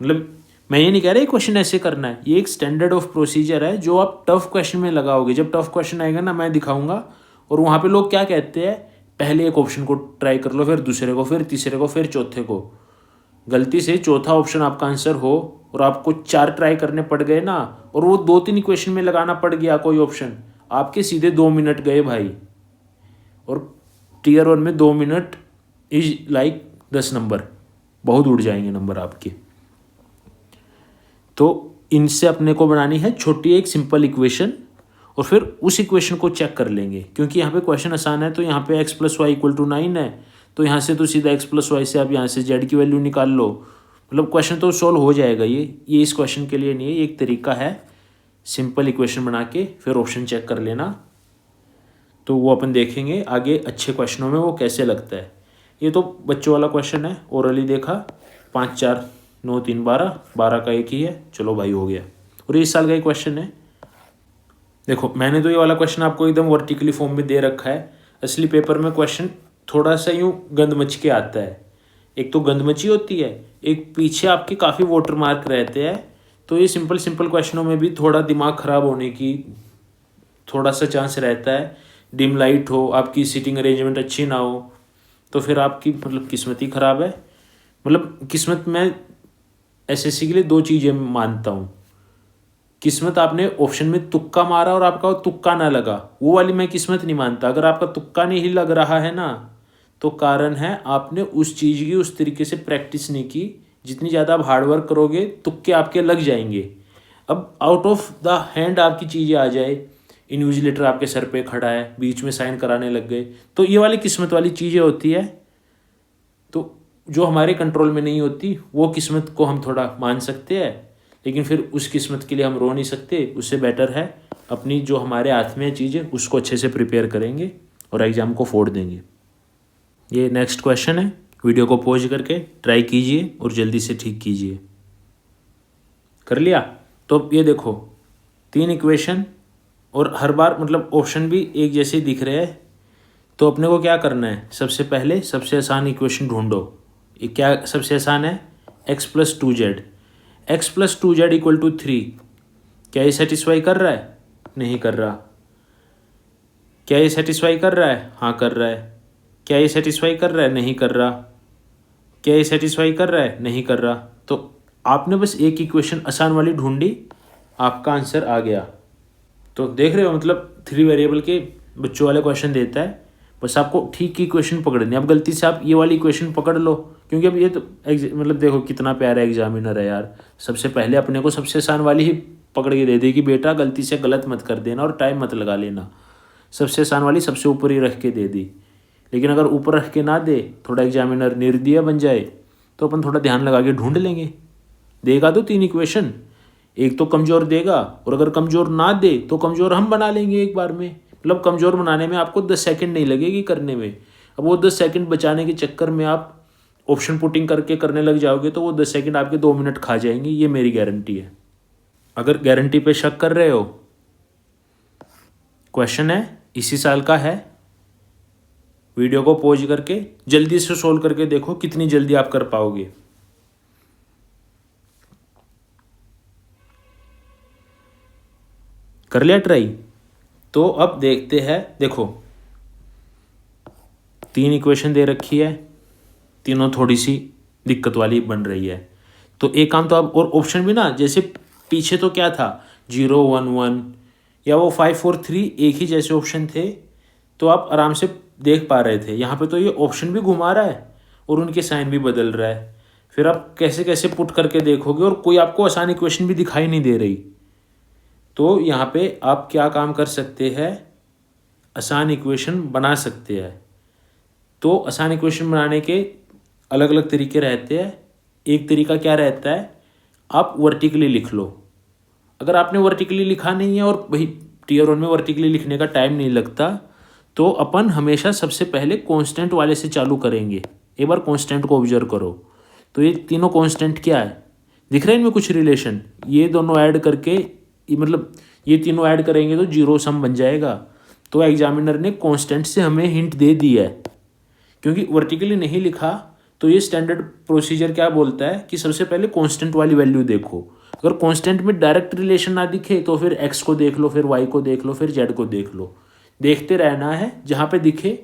मतलब मैं ये नहीं कह रहा क्वेश्चन ऐसे करना है, ये एक स्टैंडर्ड ऑफ प्रोसीजर है जो आप टफ क्वेश्चन में लगाओगे। जब टफ क्वेश्चन आएगा ना मैं दिखाऊंगा, और वहाँ पे लोग क्या कहते हैं, पहले एक ऑप्शन को ट्राई कर लो, फिर दूसरे को, फिर तीसरे को, फिर चौथे को। गलती से चौथा ऑप्शन आपका आंसर हो और आपको 4 ट्राई करने पड़ गए ना, और वो 2-3 इक्वेशन में लगाना पड़ गया कोई ऑप्शन, आपके सीधे 2 मिनट गए भाई। और टीयर 1 में 2 मिनट इज लाइक 10 नंबर, बहुत उड़ जाएंगे नंबर आपके। तो इनसे अपने को बनानी है छोटी एक सिंपल इक्वेशन और फिर उस इक्वेशन को चेक कर लेंगे, क्योंकि यहाँ पे क्वेश्चन आसान है। तो यहाँ पे x + y = 9 है, तो यहाँ से तो सीधा x + y से आप यहाँ से z की वैल्यू निकाल लो, मतलब क्वेश्चन तो सॉल्व हो जाएगा। ये इस क्वेश्चन के लिए नहीं है, ये एक तरीका है सिंपल इक्वेशन बना के फिर ऑप्शन चेक कर लेना। तो वो अपन देखेंगे आगे अच्छे क्वेश्चनों में वो कैसे लगता है। ये तो बच्चों वाला क्वेश्चन है, ओरली देखा, 5 4 9 3 12, 12 का एक ही है, चलो भाई हो गया। और इस साल का ही क्वेश्चन है। देखो मैंने तो ये वाला क्वेश्चन आपको एकदम वर्टिकली फॉर्म में दे रखा है। असली पेपर में क्वेश्चन थोड़ा सा यूँ गंदमच के आता है, एक तो गंदमची होती है, एक पीछे आपके काफ़ी वाटर मार्क रहते हैं। तो ये सिंपल क्वेश्चनों में भी थोड़ा दिमाग ख़राब होने की थोड़ा सा चांस रहता है। डिम लाइट हो, आपकी सीटिंग अरेंजमेंट अच्छी ना हो, तो फिर आपकी मतलब किस्मत ही ख़राब है। मतलब किस्मत में एसएससी के लिए 2 चीज़ें मानता हूँ, किस्मत आपने ऑप्शन में तुक्का मारा और आपका तुक्का ना लगा, वो वाली मैं किस्मत नहीं मानता। अगर आपका तुक्का नहीं लग रहा है ना, तो कारण है आपने उस चीज़ की उस तरीके से प्रैक्टिस नहीं की। जितनी ज़्यादा आप हार्डवर्क करोगे तुक्के आपके लग जाएंगे। अब आउट ऑफ द हैंड आपकी चीज़ें आ जाए, इन्विजिलेटर आपके सर पे खड़ा है, बीच में साइन कराने लग गए, तो ये वाली किस्मत वाली चीज़ें होती है। तो जो हमारे कंट्रोल में नहीं होती वो किस्मत को हम थोड़ा मान सकते हैं, लेकिन फिर उस किस्मत के लिए हम रो नहीं सकते। उससे बेटर है अपनी जो हमारे हाथ में चीज़ें उसको अच्छे से प्रिपेयर करेंगे और एग्ज़ाम को फोड़ देंगे। ये नेक्स्ट क्वेश्चन है, वीडियो को पॉज करके ट्राई कीजिए और जल्दी से ठीक कीजिए। कर लिया? तो ये देखो 3 इक्वेशन और हर बार मतलब ऑप्शन भी एक जैसे दिख रहे हैं। तो अपने को क्या करना है, सबसे पहले सबसे आसान इक्वेशन ढूंढो। ये क्या सबसे आसान है, x + 2z, x + 2z = 3। क्या ये सेटिस्फाई कर रहा है? नहीं कर रहा। क्या ये सेटिस्फाई कर रहा है? हाँ कर रहा है। क्या ये सेटिस्फाई कर रहा है? नहीं कर रहा। क्या ये सेटिस्फाई कर रहा है? नहीं कर रहा। तो आपने बस एक इक्वेशन आसान वाली ढूंढी, आपका आंसर आ गया। तो देख रहे हो, मतलब 3 वेरिएबल के बच्चों वाले क्वेश्चन देता है, बस आपको ठीक की इक्वेशन पकड़नी है। अब गलती से आप ये वाली इक्वेशन पकड़ लो, क्योंकि अब ये तो मतलब देखो कितना प्यारा एग्जामिनर है यार, सबसे पहले अपने को सबसे आसान वाली ही पकड़ के दे दे कि बेटा गलती से गलत मत कर देना और टाइम मत लगा लेना। सबसे आसान वाली सबसे ऊपर ही रख के दे दी, लेकिन अगर ऊपर रख के ना दे, थोड़ा एग्जामिनर निर्दयी बन जाए, तो अपन थोड़ा ध्यान लगा के ढूंढ लेंगे। देगा तो 3 इक्वेशन, एक तो कमज़ोर देगा, और अगर कमज़ोर ना दे तो कमज़ोर हम बना लेंगे एक बार में। मतलब कमज़ोर बनाने में आपको 10 सेकंड नहीं लगेगी करने में। अब वो 10 सेकंड बचाने के चक्कर में आप ऑप्शन पुटिंग करके करने लग जाओगे तो वो 10 सेकंड आपके 2 मिनट खा जाएंगे, ये मेरी गारंटी है। अगर गारंटी पे शक कर रहे हो, क्वेश्चन है इसी साल का है, वीडियो को पॉज करके जल्दी से सोल्व करके देखो कितनी जल्दी आप कर पाओगे। कर लिया ट्राई? तो अब देखते हैं। देखो 3 इक्वेशन दे रखी है, तीनों थोड़ी सी दिक्कत वाली बन रही है। तो एक काम तो आप, और ऑप्शन भी ना, जैसे पीछे तो क्या था 0 1 1 या वो 5 4 3 एक ही जैसे ऑप्शन थे, तो आप आराम से देख पा रहे थे। यहाँ पे तो ये ऑप्शन भी घुमा रहा है और उनके साइन भी बदल रहा है। फिर आप कैसे कैसे पुट करके देखोगे, और कोई आपको आसान इक्वेशन भी दिखाई नहीं दे रही। तो यहाँ पे आप क्या काम कर सकते हैं, आसान इक्वेशन बना सकते हैं। तो आसान इक्वेशन बनाने के अलग अलग तरीके रहते हैं। एक तरीका क्या रहता है, आप वर्टिकली लिख लो। अगर आपने वर्टिकली लिखा नहीं है और भाई टीयर 1 में वर्टिकली लिखने का टाइम नहीं लगता, तो अपन हमेशा सबसे पहले कांस्टेंट वाले से चालू करेंगे। एक बार कांस्टेंट को ऑब्जर्व करो, तो ये तीनों कांस्टेंट क्या है, दिख रहा है इनमें कुछ रिलेशन? ये दोनों ऐड करके, मतलब ये तीनों ऐड करेंगे तो 0 सम बन जाएगा। तो एग्जामिनर ने कांस्टेंट से हमें हिंट दे दी है। क्योंकि वर्टिकली नहीं लिखा, तो ये स्टैंडर्ड प्रोसीजर क्या बोलता है कि सबसे पहले कांस्टेंट वाली वैल्यू देखो। अगर कांस्टेंट में डायरेक्ट रिलेशन ना दिखे तो फिर x को देख लो, फिर y को देख लो, फिर z को देख लो। देखते रहना है, जहाँ पे दिखे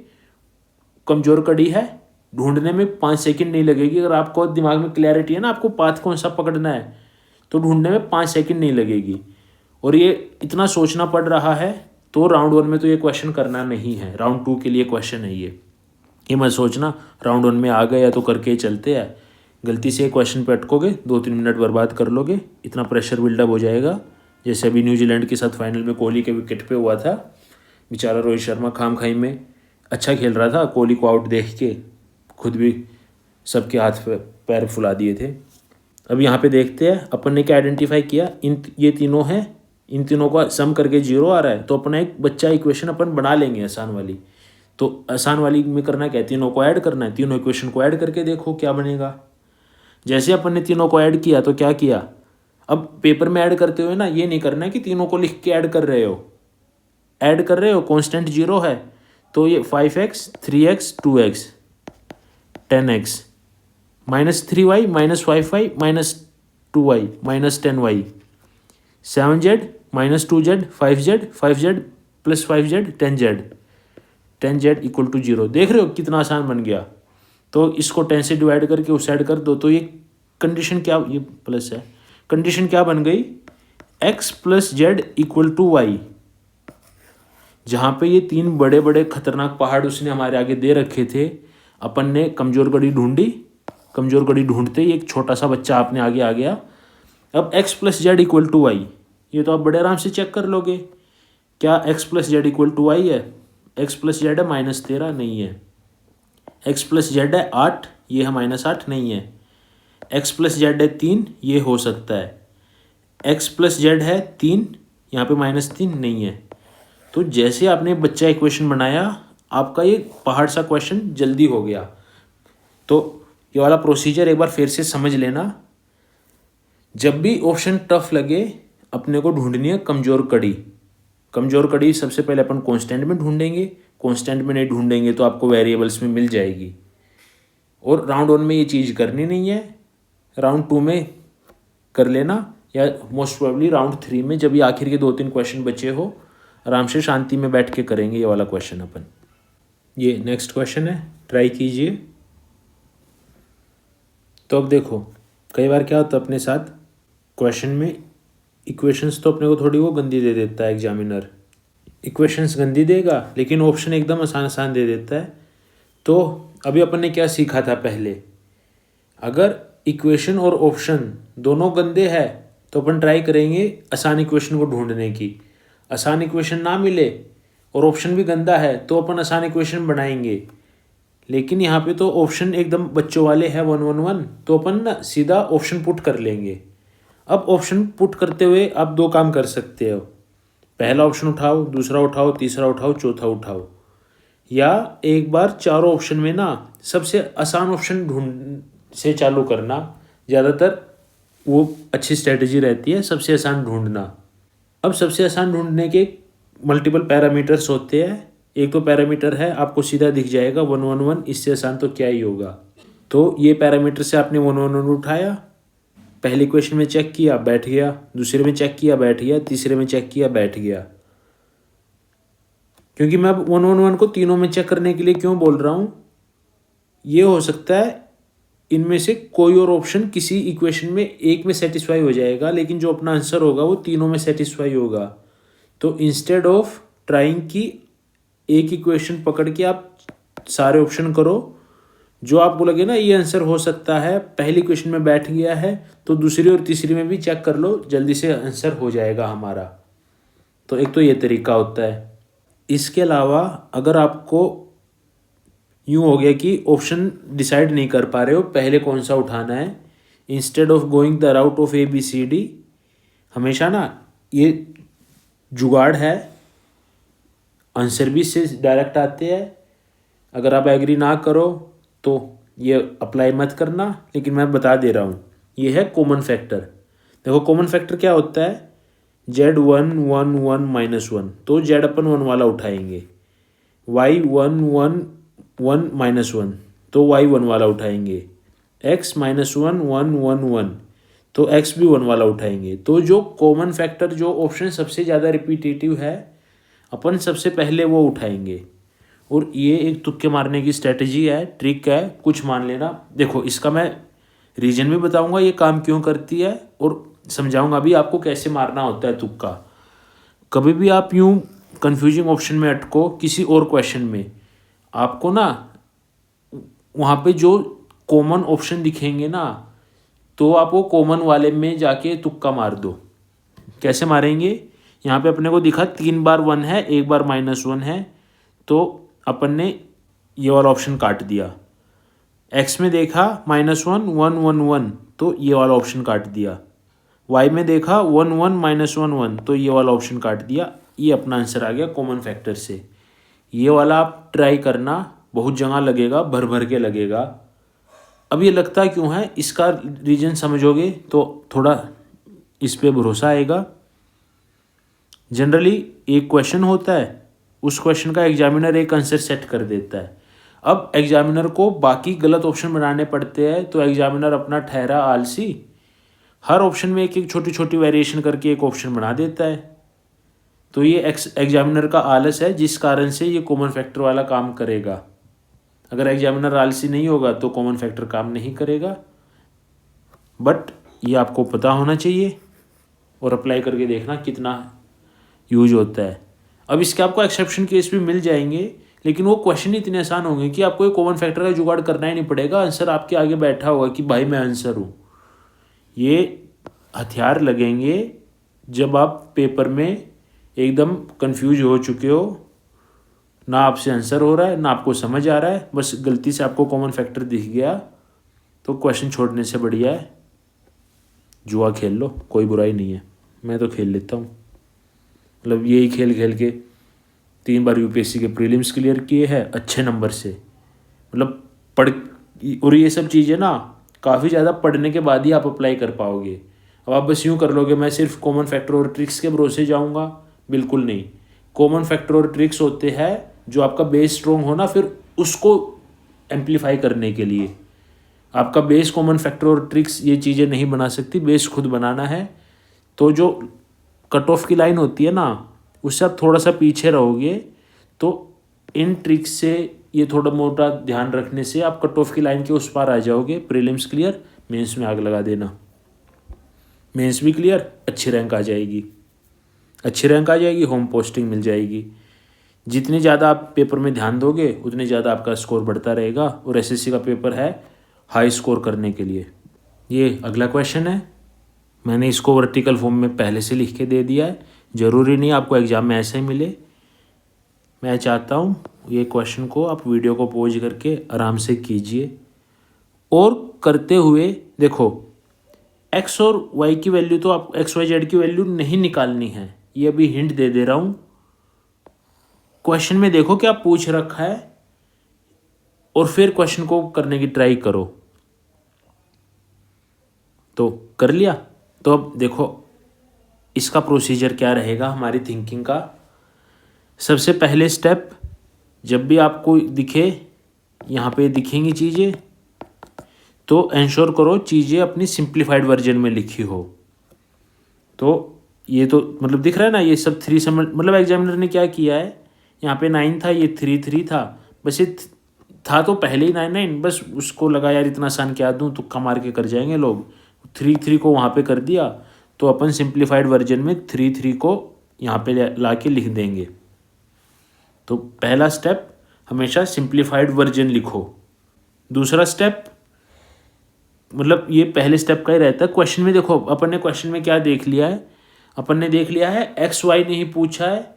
कमजोर कड़ी है, ढूंढने में 5 सेकंड नहीं लगेगी। अगर आपको दिमाग में क्लैरिटी है ना, आपको पाथ कौन सा पकड़ना है, तो ढूंढने में 5 सेकंड नहीं लगेगी। और ये इतना सोचना पड़ रहा है, तो राउंड 1 में तो ये क्वेश्चन करना नहीं है, राउंड 2 के लिए क्वेश्चन है ये मत सोचना राउंड 1 में आ गए या तो करके ही चलते हैं। गलती से क्वेश्चन पे अटकोगे 2-3 मिनट बर्बाद कर लोगे, इतना प्रेशर बिल्डअप हो जाएगा। जैसे अभी न्यूजीलैंड के साथ फाइनल में कोहली के विकेट पे हुआ था, बेचारा रोहित शर्मा खामखाई में अच्छा खेल रहा था, कोहली को आउट देख के खुद भी सबके हाथ पैर फुला दिए थे। अब यहाँ पे देखते हैं अपन ने क्या आइडेंटिफाई किया, ये तीनों हैं, इन तीनों का सम करके 0 आ रहा है। तो अपना एक बच्चा इक्वेशन अपन बना लेंगे आसान वाली। तो आसान वाली में करना क्या है, तीनों को ऐड करना है। तीनों इक्वेशन को ऐड करके देखो क्या बनेगा। जैसे अपन ने तीनों को ऐड किया तो क्या किया, अब पेपर में ऐड करते हुए ना ये नहीं करना है कि तीनों को लिख के ऐड कर रहे हो। ऐड कर रहे हो, कांस्टेंट 0 है, तो ये 5x 3x 2x 10x -3y -5y -2y -10y 7z -2z 5z 5z + 5z 10z equal to 0। देख रहे हो कितना आसान बन गया। तो इसको 10 से डिवाइड करके उस साइड कर दो, तो ये कंडीशन क्या, ये प्लस है, कंडीशन क्या बन गई, x + z = y। जहाँ पे ये 3 बड़े बड़े खतरनाक पहाड़ उसने हमारे आगे दे रखे थे, अपन ने कमजोर कड़ी ढूंढी, कमजोर कड़ी ढूंढते ही एक छोटा सा बच्चा आपने आगे आ गया। अब x + z = y, ये तो आप बड़े आराम से चेक कर लोगे। क्या x + z = y है? x + z है -13, नहीं है। x + z है 8, ये है -8, नहीं है। x + z है 3, ये हो सकता है। x + z है 3, यहाँ पे -3, नहीं है। तो जैसे आपने बच्चा इक्वेशन बनाया, आपका ये पहाड़ सा क्वेश्चन जल्दी हो गया। तो ये वाला प्रोसीजर एक बार फिर से समझ लेना। जब भी ऑप्शन टफ लगे, अपने को ढूंढनी है कमजोर कड़ी। कमजोर कड़ी सबसे पहले अपन कांस्टेंट में ढूंढेंगे, कांस्टेंट में नहीं ढूंढेंगे तो आपको वेरिएबल्स में मिल जाएगी। और राउंड 1 में ये चीज़ करनी नहीं है, राउंड 2 में कर लेना, या मोस्ट प्रोबेबली राउंड 3 में, जब ये आखिर के 2-3 क्वेश्चन बचे हो, आराम से शांति में बैठ के करेंगे ये वाला क्वेश्चन अपन। ये नेक्स्ट क्वेश्चन है, ट्राई कीजिए। तो अब देखो, कई बार क्या होता है अपने साथ, क्वेश्चन में इक्वेशंस तो अपने को थोड़ी वो गंदी दे देता है एग्जामिनर, इक्वेशंस गंदी देगा लेकिन ऑप्शन एकदम आसान दे देता है। तो अभी अपन ने क्या सीखा था पहले, अगर इक्वेशन और ऑप्शन दोनों गंदे हैं तो अपन ट्राई करेंगे आसान इक्वेशन को ढूंढने की। आसान इक्वेशन ना मिले और ऑप्शन भी गंदा है तो अपन आसान इक्वेशन बनाएंगे। लेकिन यहाँ पे तो ऑप्शन एकदम बच्चों वाले हैं 1 1 1, तो अपन ना सीधा ऑप्शन पुट कर लेंगे। अब ऑप्शन पुट करते हुए आप दो काम कर सकते हो, पहला ऑप्शन उठाओ, दूसरा उठाओ, तीसरा उठाओ, चौथा उठाओ, या एक बार चारों ऑप्शन में ना सबसे आसान ऑप्शन ढूंढ से चालू करना। ज़्यादातर वो अच्छी स्ट्रेटजी रहती है, सबसे आसान ढूंढना। अब सबसे आसान ढूंढने के मल्टीपल पैरामीटर्स होते हैं। एक तो पैरामीटर है आपको सीधा दिख जाएगा 1 1 1, इससे आसान तो क्या ही होगा। तो ये पैरामीटर से आपने 1 1 1 उठाया, पहले क्वेश्चन में चेक किया बैठ गया, दूसरे में चेक किया बैठ गया, तीसरे में चेक किया बैठ गया। क्योंकि मैं अब 1 1 1 को तीनों में चेक करने के लिए क्यों बोल रहा हूँ, ये हो सकता है इनमें से कोई और ऑप्शन किसी इक्वेशन में एक में सेटिस्फाई हो जाएगा, लेकिन जो अपना आंसर होगा वो तीनों में सेटिस्फाई होगा। तो इंस्टेड ऑफ ट्राइंग की एक इक्वेशन पकड़ के आप सारे ऑप्शन करो, जो आपको लगे ना ये आंसर हो सकता है, पहली क्वेश्चन में बैठ गया है तो दूसरी और तीसरी में भी चेक कर लो, जल्दी से आंसर हो जाएगा हमारा। तो एक तो ये तरीका होता है। इसके अलावा अगर आपको यूँ हो गया कि ऑप्शन डिसाइड नहीं कर पा रहे हो पहले कौन सा उठाना है, instead of going the route of ABCD, हमेशा ना ये जुगाड़ है, आंसर भी इससे डायरेक्ट आते हैं। अगर आप एग्री ना करो तो ये अप्लाई मत करना, लेकिन मैं बता दे रहा हूँ ये है कॉमन फैक्टर। देखो कॉमन फैक्टर क्या होता है, Z 1 1 1 -1, तो Z अपन 1 वाला उठाएंगे। Y 1 1 1 -1, तो Y 1 वाला उठाएंगे। X -1 1 1 1, तो X भी 1 वाला उठाएंगे। तो जो कॉमन फैक्टर, जो ऑप्शन सबसे ज़्यादा रिपीटेटिव है, अपन सबसे पहले वो उठाएंगे। और ये एक तुक्के मारने की स्ट्रेटजी है, ट्रिक है, कुछ मान लेना। देखो इसका मैं रीजन भी बताऊंगा ये काम क्यों करती है, और समझाऊंगा भी आपको कैसे मारना होता है तुक्का। कभी भी आप यूं कंफ्यूजिंग ऑप्शन में अटको किसी और क्वेश्चन में, आपको ना वहाँ पे जो कॉमन ऑप्शन दिखेंगे ना, तो आप वो कॉमन वाले में जाके तुक्का मार दो। कैसे मारेंगे, यहाँ पे अपने को दिखा 3 बार 1 है, 1 बार -1 है, तो अपन ने ये वाला ऑप्शन काट दिया। X में देखा -1 1 1 1, तो ये वाला ऑप्शन काट दिया। Y में देखा 1 1 -1 1, तो ये वाला ऑप्शन काट दिया। ये अपना आंसर आ गया कॉमन फैक्टर से। ये वाला आप ट्राई करना, बहुत जगह लगेगा, भर भर के लगेगा। अब ये लगता क्यों है, इसका रीजन समझोगे तो थोड़ा इस पे भरोसा आएगा। जनरली एक क्वेश्चन होता है, उस क्वेश्चन का एग्जामिनर एक आंसर सेट कर देता है। अब एग्जामिनर को बाकी गलत ऑप्शन बनाने पड़ते हैं, तो एग्जामिनर अपना ठहरा आलसी, हर ऑप्शन में एक एक छोटी छोटी वेरिएशन करके एक ऑप्शन बना देता है। तो ये एग्जामिनर का आलस है, जिस कारण से ये कॉमन फैक्टर वाला काम करेगा। अगर एग्जामिनर आलसी नहीं होगा तो कॉमन फैक्टर काम नहीं करेगा। बट ये आपको पता होना चाहिए और अप्लाई करके देखना कितना यूज होता है। अब इसके आपको एक्सेप्शन केस भी मिल जाएंगे, लेकिन वो क्वेश्चन ही इतने आसान होंगे कि आपको एक कॉमन फैक्टर का जुगाड़ करना ही नहीं पड़ेगा। आंसर आपके आगे बैठा होगा कि भाई मैं आंसर हूँ। ये हथियार लगेंगे जब आप पेपर में एकदम कंफ्यूज हो चुके हो, ना आपसे आंसर हो रहा है ना आपको समझ आ रहा है, बस गलती से आपको कॉमन फैक्टर दिख गया, तो क्वेश्चन छोड़ने से बढ़िया है जुआ खेल लो, कोई बुराई नहीं है। मैं तो खेल लेता हूँ, मतलब यही खेल खेल के 3 बार UPSC के प्रीलिम्स क्लियर किए हैं अच्छे नंबर से। मतलब पढ़, और ये सब चीज़ें ना काफ़ी ज़्यादा पढ़ने के बाद ही आप अप्लाई कर पाओगे। अब आप बस यूँ कर लोगे मैं सिर्फ कॉमन फैक्टर और ट्रिक्स के भरोसे जाऊँगा, बिल्कुल नहीं। कॉमन फैक्टर और ट्रिक्स होते हैं जो आपका बेस स्ट्रॉन्ग हो ना, फिर उसको एम्पलीफाई करने के लिए। आपका बेस कॉमन फैक्टर और ट्रिक्स ये चीज़ें नहीं बना सकती, बेस खुद बनाना है। तो जो कट ऑफ की लाइन होती है ना, उससे आप थोड़ा सा पीछे रहोगे, तो इन ट्रिक्स से ये थोड़ा मोटा ध्यान रखने से आप कट ऑफ की लाइन के उस पार आ जाओगे। प्रीलिम्स क्लियर, मेंस में आग लगा देना। मेंस भी क्लियर, अच्छी रैंक आ जाएगी, अच्छी रैंक आ जाएगी, होम पोस्टिंग मिल जाएगी। जितने ज़्यादा आप पेपर में ध्यान दोगे उतने ज़्यादा आपका स्कोर बढ़ता रहेगा, और SSC का पेपर है हाई स्कोर करने के लिए। ये अगला क्वेश्चन है, मैंने इसको वर्टिकल फॉर्म में पहले से लिख के दे दिया है, ज़रूरी नहीं आपको एग्ज़ाम में ऐसे ही मिले। मैं चाहता हूँ ये क्वेश्चन को आप वीडियो को पॉज करके आराम से कीजिए और करते हुए देखो एक्स और वाई की वैल्यू तो आप एक्स वाई जेड की वैल्यू नहीं निकालनी है, ये अभी हिंट दे दे रहा हूँ। क्वेश्चन में देखो क्या पूछ रखा है और फिर क्वेश्चन को करने की ट्राई करो। तो कर लिया। तो अब देखो इसका प्रोसीजर क्या रहेगा हमारी थिंकिंग का। सबसे पहले स्टेप, जब भी आपको दिखे यहाँ पे दिखेंगी चीज़ें तो इंश्योर करो चीज़ें अपनी सिंप्लीफाइड वर्जन में लिखी हो। तो ये तो मतलब दिख रहा है ना, ये सब 3 से मतलब एग्जामिनर ने क्या किया है, यहाँ पे 9 था, ये 3 था, बस ये था तो पहले ही 9 बस उसको लगा यार इतना आसान क्या दूँ, तुक्का मार के कर जाएंगे लोग, 3 को वहाँ पे कर दिया। तो अपन सिंप्लीफाइड वर्जन में 3 को यहाँ पे ला के लिख देंगे। तो पहला स्टेप हमेशा सिंप्लीफाइड वर्जन लिखो। दूसरा स्टेप मतलब ये पहले स्टेप का ही रहता है। क्वेश्चन में देखो अपन ने क्वेश्चन में क्या देख लिया है, अपन ने देख लिया है एक्स वाई नहीं पूछा है,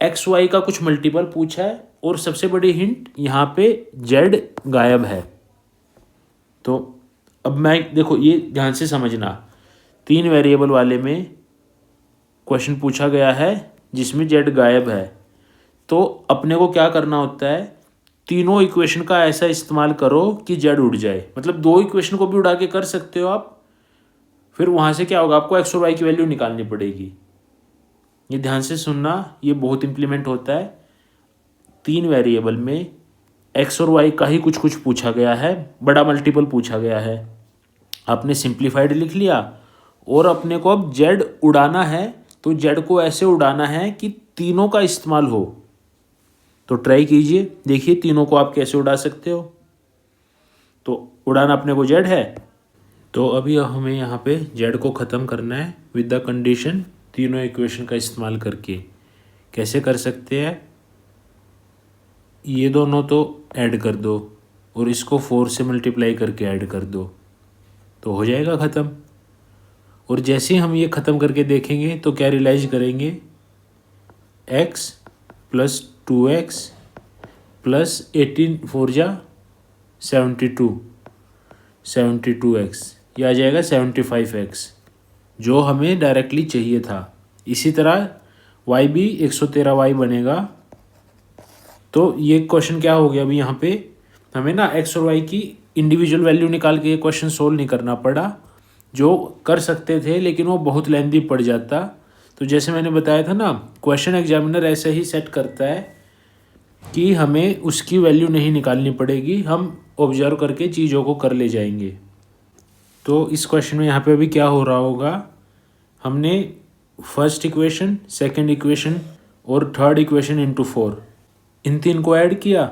एक्स वाई का कुछ मल्टीपल पूछा है और सबसे बड़ी हिंट यहाँ पे जेड गायब है। तो अब मैं देखो ये ध्यान से समझना, 3 वेरिएबल वाले में क्वेश्चन पूछा गया है जिसमें जेड गायब है। तो अपने को क्या करना होता है, तीनों इक्वेशन का ऐसा इस्तेमाल करो कि जेड उड़ जाए। मतलब 2 इक्वेशन को भी उड़ा के कर सकते हो आप, फिर वहाँ से क्या होगा आपको एक्स और वाई की वैल्यू निकालनी पड़ेगी। ये ध्यान से सुनना, ये बहुत इंप्लीमेंट होता है। 3 वेरिएबल में एक्स और वाई का ही कुछ कुछ पूछा गया है, बड़ा मल्टीपल पूछा गया है, आपने सिंप्लीफाइड लिख लिया और अपने को अब जेड उड़ाना है। तो जेड को ऐसे उड़ाना है कि तीनों का इस्तेमाल हो। तो ट्राई कीजिए, देखिए तीनों को आप कैसे उड़ा सकते हो। तो उड़ाना अपने को जेड है, तो अभी हमें यहाँ पे जेड को ख़त्म करना है विद द कंडीशन, तीनों इक्वेशन का इस्तेमाल करके। कैसे कर सकते हैं, ये दोनों तो ऐड कर दो और इसको 4 से मल्टीप्लाई करके ऐड कर दो तो हो जाएगा ख़त्म। और जैसे ही हम ये ख़त्म करके देखेंगे तो क्या रियलाइज करेंगे, x प्लस 2x प्लस 18 4 जा 72x, ये आ जाएगा 75x जो हमें डायरेक्टली चाहिए था। इसी तरह y भी 113y बनेगा। तो ये क्वेश्चन क्या हो गया, अभी यहाँ पे हमें ना x और y की इंडिविजुअल वैल्यू निकाल के ये क्वेश्चन सोल्व नहीं करना पड़ा, जो कर सकते थे लेकिन वो बहुत लेंथी पड़ जाता। तो जैसे मैंने बताया था ना, क्वेश्चन एग्जामिनर ऐसे ही सेट करता है कि हमें उसकी वैल्यू नहीं निकालनी पड़ेगी, हम ऑब्जर्व करके चीज़ों को कर ले जाएंगे। तो इस क्वेश्चन में यहाँ पे अभी क्या हो रहा होगा, हमने फर्स्ट इक्वेशन, सेकंड इक्वेशन और थर्ड इक्वेशन इंटू 4 इन 3 को ऐड किया,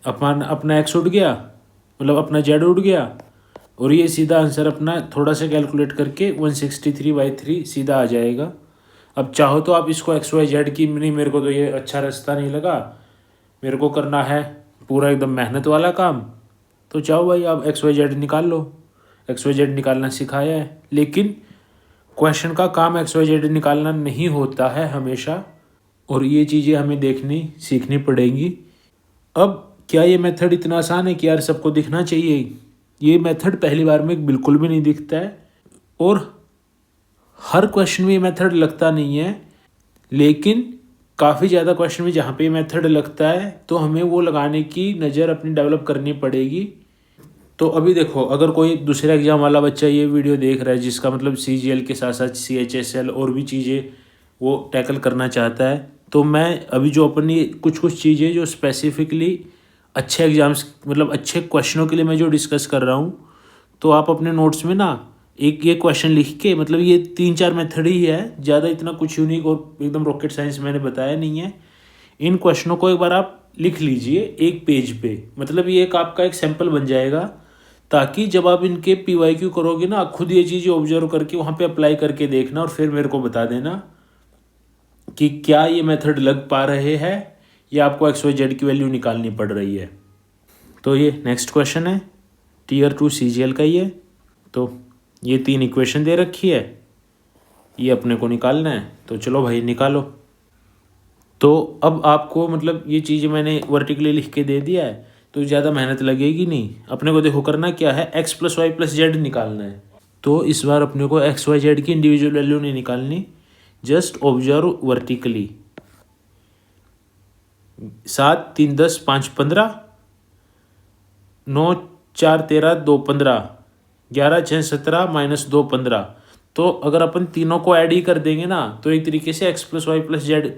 अपना एक्स उड़ गया, मतलब अपना जेड उड़ गया और ये सीधा आंसर अपना थोड़ा सा कैलकुलेट करके 163/3 सीधा आ जाएगा। अब चाहो तो आप इसको एक्स वाई जेड की, नहीं मेरे को तो ये अच्छा रास्ता नहीं लगा, मेरे को करना है पूरा एकदम मेहनत वाला काम, तो चाहो भाई आप एक्स वाई जेड निकाल लो, एक्स वाई जेड निकालना सिखाया है। लेकिन क्वेश्चन का काम एक्स वाई जेड निकालना नहीं होता है हमेशा, और ये चीज़ें हमें देखनी सीखनी पड़ेंगी। अब क्या ये मेथड इतना आसान है कि यार सबको दिखना चाहिए, ये मेथड पहली बार में बिल्कुल भी नहीं दिखता है और हर क्वेश्चन में ये मेथड लगता नहीं है, लेकिन काफ़ी ज़्यादा क्वेश्चन में जहाँ पे ये मेथड लगता है तो हमें वो लगाने की नज़र अपनी डेवलप करनी पड़ेगी। तो अभी देखो, अगर कोई दूसरे एग्जाम वाला बच्चा ये वीडियो देख रहा है जिसका मतलब CGL के साथ साथ CHSL और भी चीज़ें वो टैकल करना चाहता है, तो मैं अभी जो अपनी कुछ चीज़ें जो स्पेसिफिकली अच्छे एग्जाम्स मतलब अच्छे क्वेश्चनों के लिए मैं जो डिस्कस कर रहा हूँ, तो आप अपने नोट्स में ना एक ये क्वेश्चन लिख के, मतलब ये 3-4 मेथड ही है, ज़्यादा इतना कुछ यूनिक और एकदम रॉकेट साइंस मैंने बताया नहीं है। इन क्वेश्चनों को एक बार आप लिख लीजिए एक पेज पे, मतलब ये एक आपका एक सैम्पल बन जाएगा, ताकि जब आप इनके PYQ करोगे ना, खुद ये चीज़ें ऑब्जर्व करके वहाँ पे अप्लाई करके देखना और फिर मेरे को बता देना कि क्या ये मेथड लग पा रहे हैं या आपको एक्स वाई जेड की वैल्यू निकालनी पड़ रही है। तो ये नेक्स्ट क्वेश्चन है, Tier 2 CGL का ही है। तो ये 3 इक्वेशन दे रखी है, ये अपने को निकालना है, तो चलो भाई निकालो। तो अब आपको मतलब ये चीज़ें मैंने वर्टिकली लिख के दे दिया है तो ज़्यादा मेहनत लगेगी नहीं। अपने को देखो करना क्या है, x + y + z निकालना है। तो इस बार अपने को x y z की इंडिविजुअल वैल्यू नहीं निकालनी, जस्ट ऑब्जर्व वर्टिकली। 7 3 10 5 15, 9 4 13 2 15, 11 6 17 -2 15। तो अगर अपन तीनों को ऐड ही कर देंगे ना तो एक तरीके से x + y + z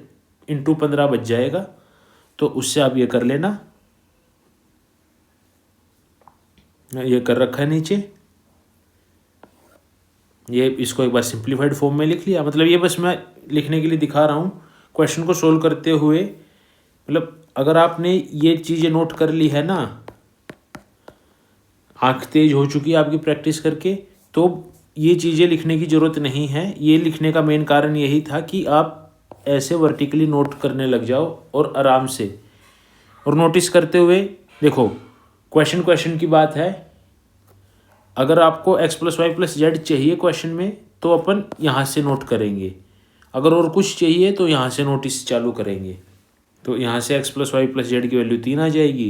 × 15 बच जाएगा। तो उससे आप ये कर लेना, ये कर रखा है नीचे। ये इसको एक बार सिंप्लीफाइड फॉर्म में लिख लिया। मतलब ये बस मैं लिखने के लिए दिखा रहा हूँ, क्वेश्चन को सोल्व करते हुए। मतलब अगर आपने ये चीज़ें नोट कर ली है ना, आँख तेज हो चुकी है आपकी प्रैक्टिस करके, तो ये चीज़ें लिखने की ज़रूरत नहीं है। ये लिखने का मेन कारण यही था कि आप ऐसे वर्टिकली नोट करने लग जाओ और आराम से, और नोटिस करते हुए देखो। क्वेश्चन की बात है, अगर आपको x + y + z चाहिए क्वेश्चन में तो अपन यहाँ से नोट करेंगे, अगर और कुछ चाहिए तो यहाँ से नोटिस चालू करेंगे। तो यहाँ से x + y + z की वैल्यू 3 आ जाएगी।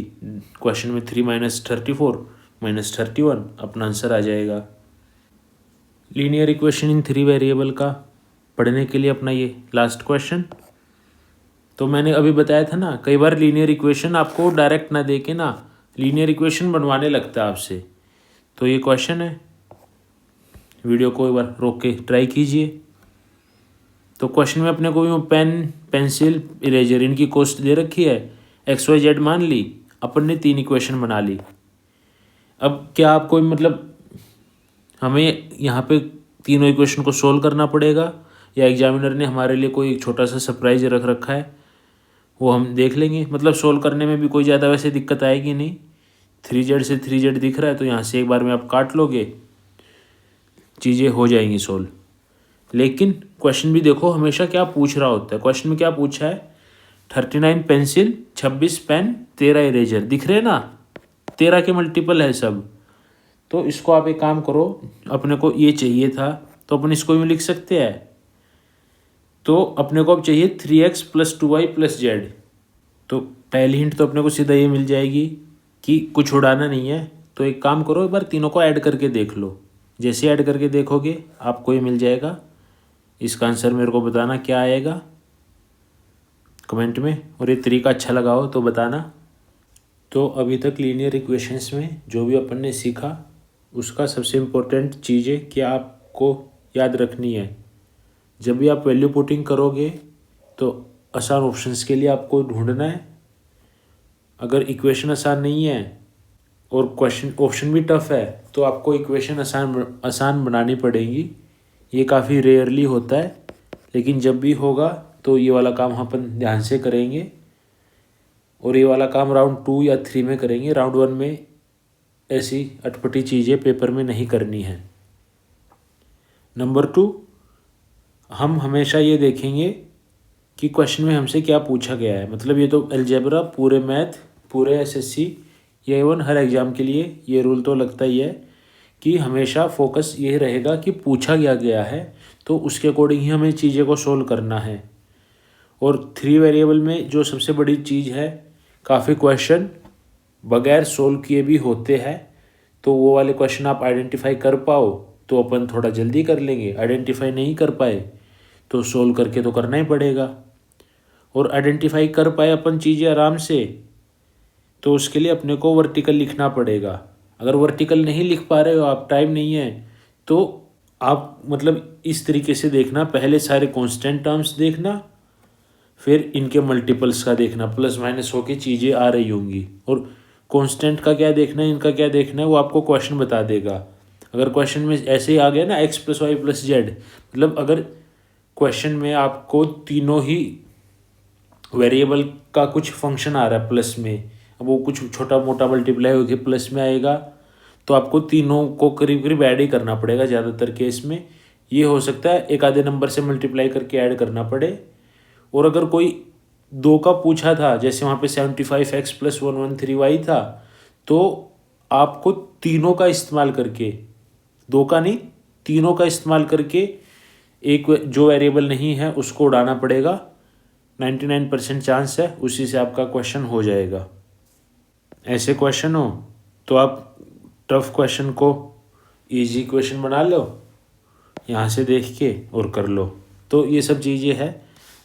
क्वेश्चन में 3 - 34 - 31 अपना आंसर आ जाएगा। लीनियर इक्वेशन इन 3 वेरिएबल का पढ़ने के लिए अपना ये लास्ट क्वेश्चन। तो मैंने अभी बताया था ना, कई बार लीनियर इक्वेशन आपको डायरेक्ट ना दे के ना लीनियर इक्वेशन बनवाने लगता है आपसे। तो ये क्वेश्चन है, वीडियो को एक बार रोक के ट्राई कीजिए। तो क्वेश्चन में अपने को पेन, पेंसिल, इरेजर इनकी कॉस्ट दे रखी है, एक्स वाई जेड मान ली, अपन ने 3 इक्वेशन बना ली। अब क्या आपको मतलब हमें यहाँ पे तीनों इक्वेशन को सोल्व करना पड़ेगा या एग्जामिनर ने हमारे लिए कोई छोटा सा सरप्राइज रख रखा है, वो हम देख लेंगे। मतलब सोल्व करने में भी कोई ज़्यादा वैसे दिक्कत आएगी नहीं। 3z से 3z दिख रहा है तो यहाँ से एक बार में आप काट लोगे, चीज़ें हो जाएंगी सोल्व। लेकिन क्वेश्चन भी देखो हमेशा क्या पूछ रहा होता है। क्वेश्चन में क्या पूछा है, 39 पेंसिल, 26 पेन, 13 इरेजर दिख रहे हैं ना, 13 के मल्टीपल है सब। तो इसको आप एक काम करो, अपने को ये चाहिए था तो अपन इसको भी लिख सकते हैं। तो अपने को अब चाहिए 3x + 2y + z। तो पहली हिंट तो अपने को सीधा ये मिल जाएगी कि कुछ उड़ाना नहीं है। तो एक काम करो, एक बार तीनों को ऐड करके देख लो। जैसे ऐड करके देखोगे आपको ये मिल जाएगा। इसका आंसर मेरे को बताना क्या आएगा कमेंट में, और ये तरीका अच्छा लगा हो तो बताना। तो अभी तक लीनियर इक्वेशंस में जो भी अपन ने सीखा उसका सबसे इम्पोर्टेंट चीज़ें क्या आपको याद रखनी है। जब भी आप वैल्यू पुटिंग करोगे तो आसान ऑप्शंस के लिए आपको ढूंढना है। अगर इक्वेशन आसान नहीं है और क्वेश्चन ऑप्शन भी टफ है तो आपको इक्वेशन आसान बनानी पड़ेगी। ये काफ़ी रेयरली होता है, लेकिन जब भी होगा तो ये वाला काम अपन ध्यान से करेंगे, और ये वाला काम राउंड 2 या 3 में करेंगे। राउंड 1 में ऐसी अटपटी चीज़ें पेपर में नहीं करनी है। नंबर 2, हम हमेशा ये देखेंगे कि क्वेश्चन में हमसे क्या पूछा गया है। मतलब ये तो अलजेब्रा, पूरे मैथ, पूरे एसएससी या इवन हर एग्ज़ाम के लिए ये रूल तो लगता ही है कि हमेशा फोकस ये रहेगा कि पूछा गया है तो उसके अकॉर्डिंग ही हमें चीज़ें को सोल्व करना है। और 3 वेरिएबल में जो सबसे बड़ी चीज़ है, काफ़ी क्वेश्चन बगैर सोल्व किए भी होते हैं। तो वो वाले क्वेश्चन आप आइडेंटिफाई कर पाओ तो अपन थोड़ा जल्दी कर लेंगे। आइडेंटिफाई नहीं कर पाए तो सोल्व करके तो करना ही पड़ेगा। और आइडेंटिफाई कर पाए अपन चीज़ें आराम से तो उसके लिए अपने को वर्टिकल लिखना पड़ेगा। अगर वर्टिकल नहीं लिख पा रहे हो आप, टाइम नहीं है, तो आप मतलब इस तरीके से देखना, पहले सारे कांस्टेंट टर्म्स देखना, फिर इनके मल्टीपल्स का देखना, प्लस माइनस होके चीज़ें आ रही होंगी। और कांस्टेंट का क्या देखना है, इनका क्या देखना है, वो आपको क्वेश्चन बता देगा। अगर क्वेश्चन में ऐसे ही आ गया ना x + y + z, मतलब अगर क्वेश्चन में आपको तीनों ही वेरिएबल का कुछ फंक्शन आ रहा है प्लस में, अब वो कुछ छोटा मोटा मल्टीप्लाई होकर प्लस में आएगा, तो आपको तीनों को करीब करीब ऐड ही करना पड़ेगा। ज़्यादातर केस में ये हो सकता है एक आधे नंबर से मल्टीप्लाई करके ऐड करना पड़े। और अगर कोई 2 का पूछा था, जैसे वहाँ पे 75x + 113y था, तो आपको तीनों का इस्तेमाल करके, 2 का नहीं, तीनों का इस्तेमाल करके एक जो वेरिएबल नहीं है उसको उड़ाना पड़ेगा। 99% चांस है उसी से आपका क्वेश्चन हो जाएगा। ऐसे क्वेश्चन हो तो आप टफ क्वेश्चन को इजी क्वेश्चन बना लो यहाँ से देख के और कर लो। तो ये सब चीज़ें हैं,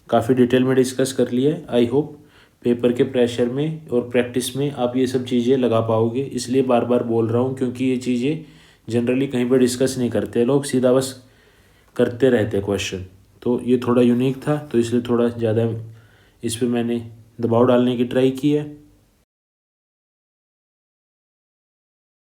काफ़ी डिटेल में डिस्कस कर लिया है। आई होप पेपर के प्रेशर में और प्रैक्टिस में आप ये सब चीज़ें लगा पाओगे, इसलिए बार बार बोल रहा हूँ क्योंकि ये चीज़ें जनरली कहीं पर डिस्कस नहीं करते लोग, सीधा बस करते रहते क्वेश्चन। तो ये थोड़ा यूनिक था तो इसलिए थोड़ा ज़्यादा इस पर मैंने दबाव डालने की ट्राई की है।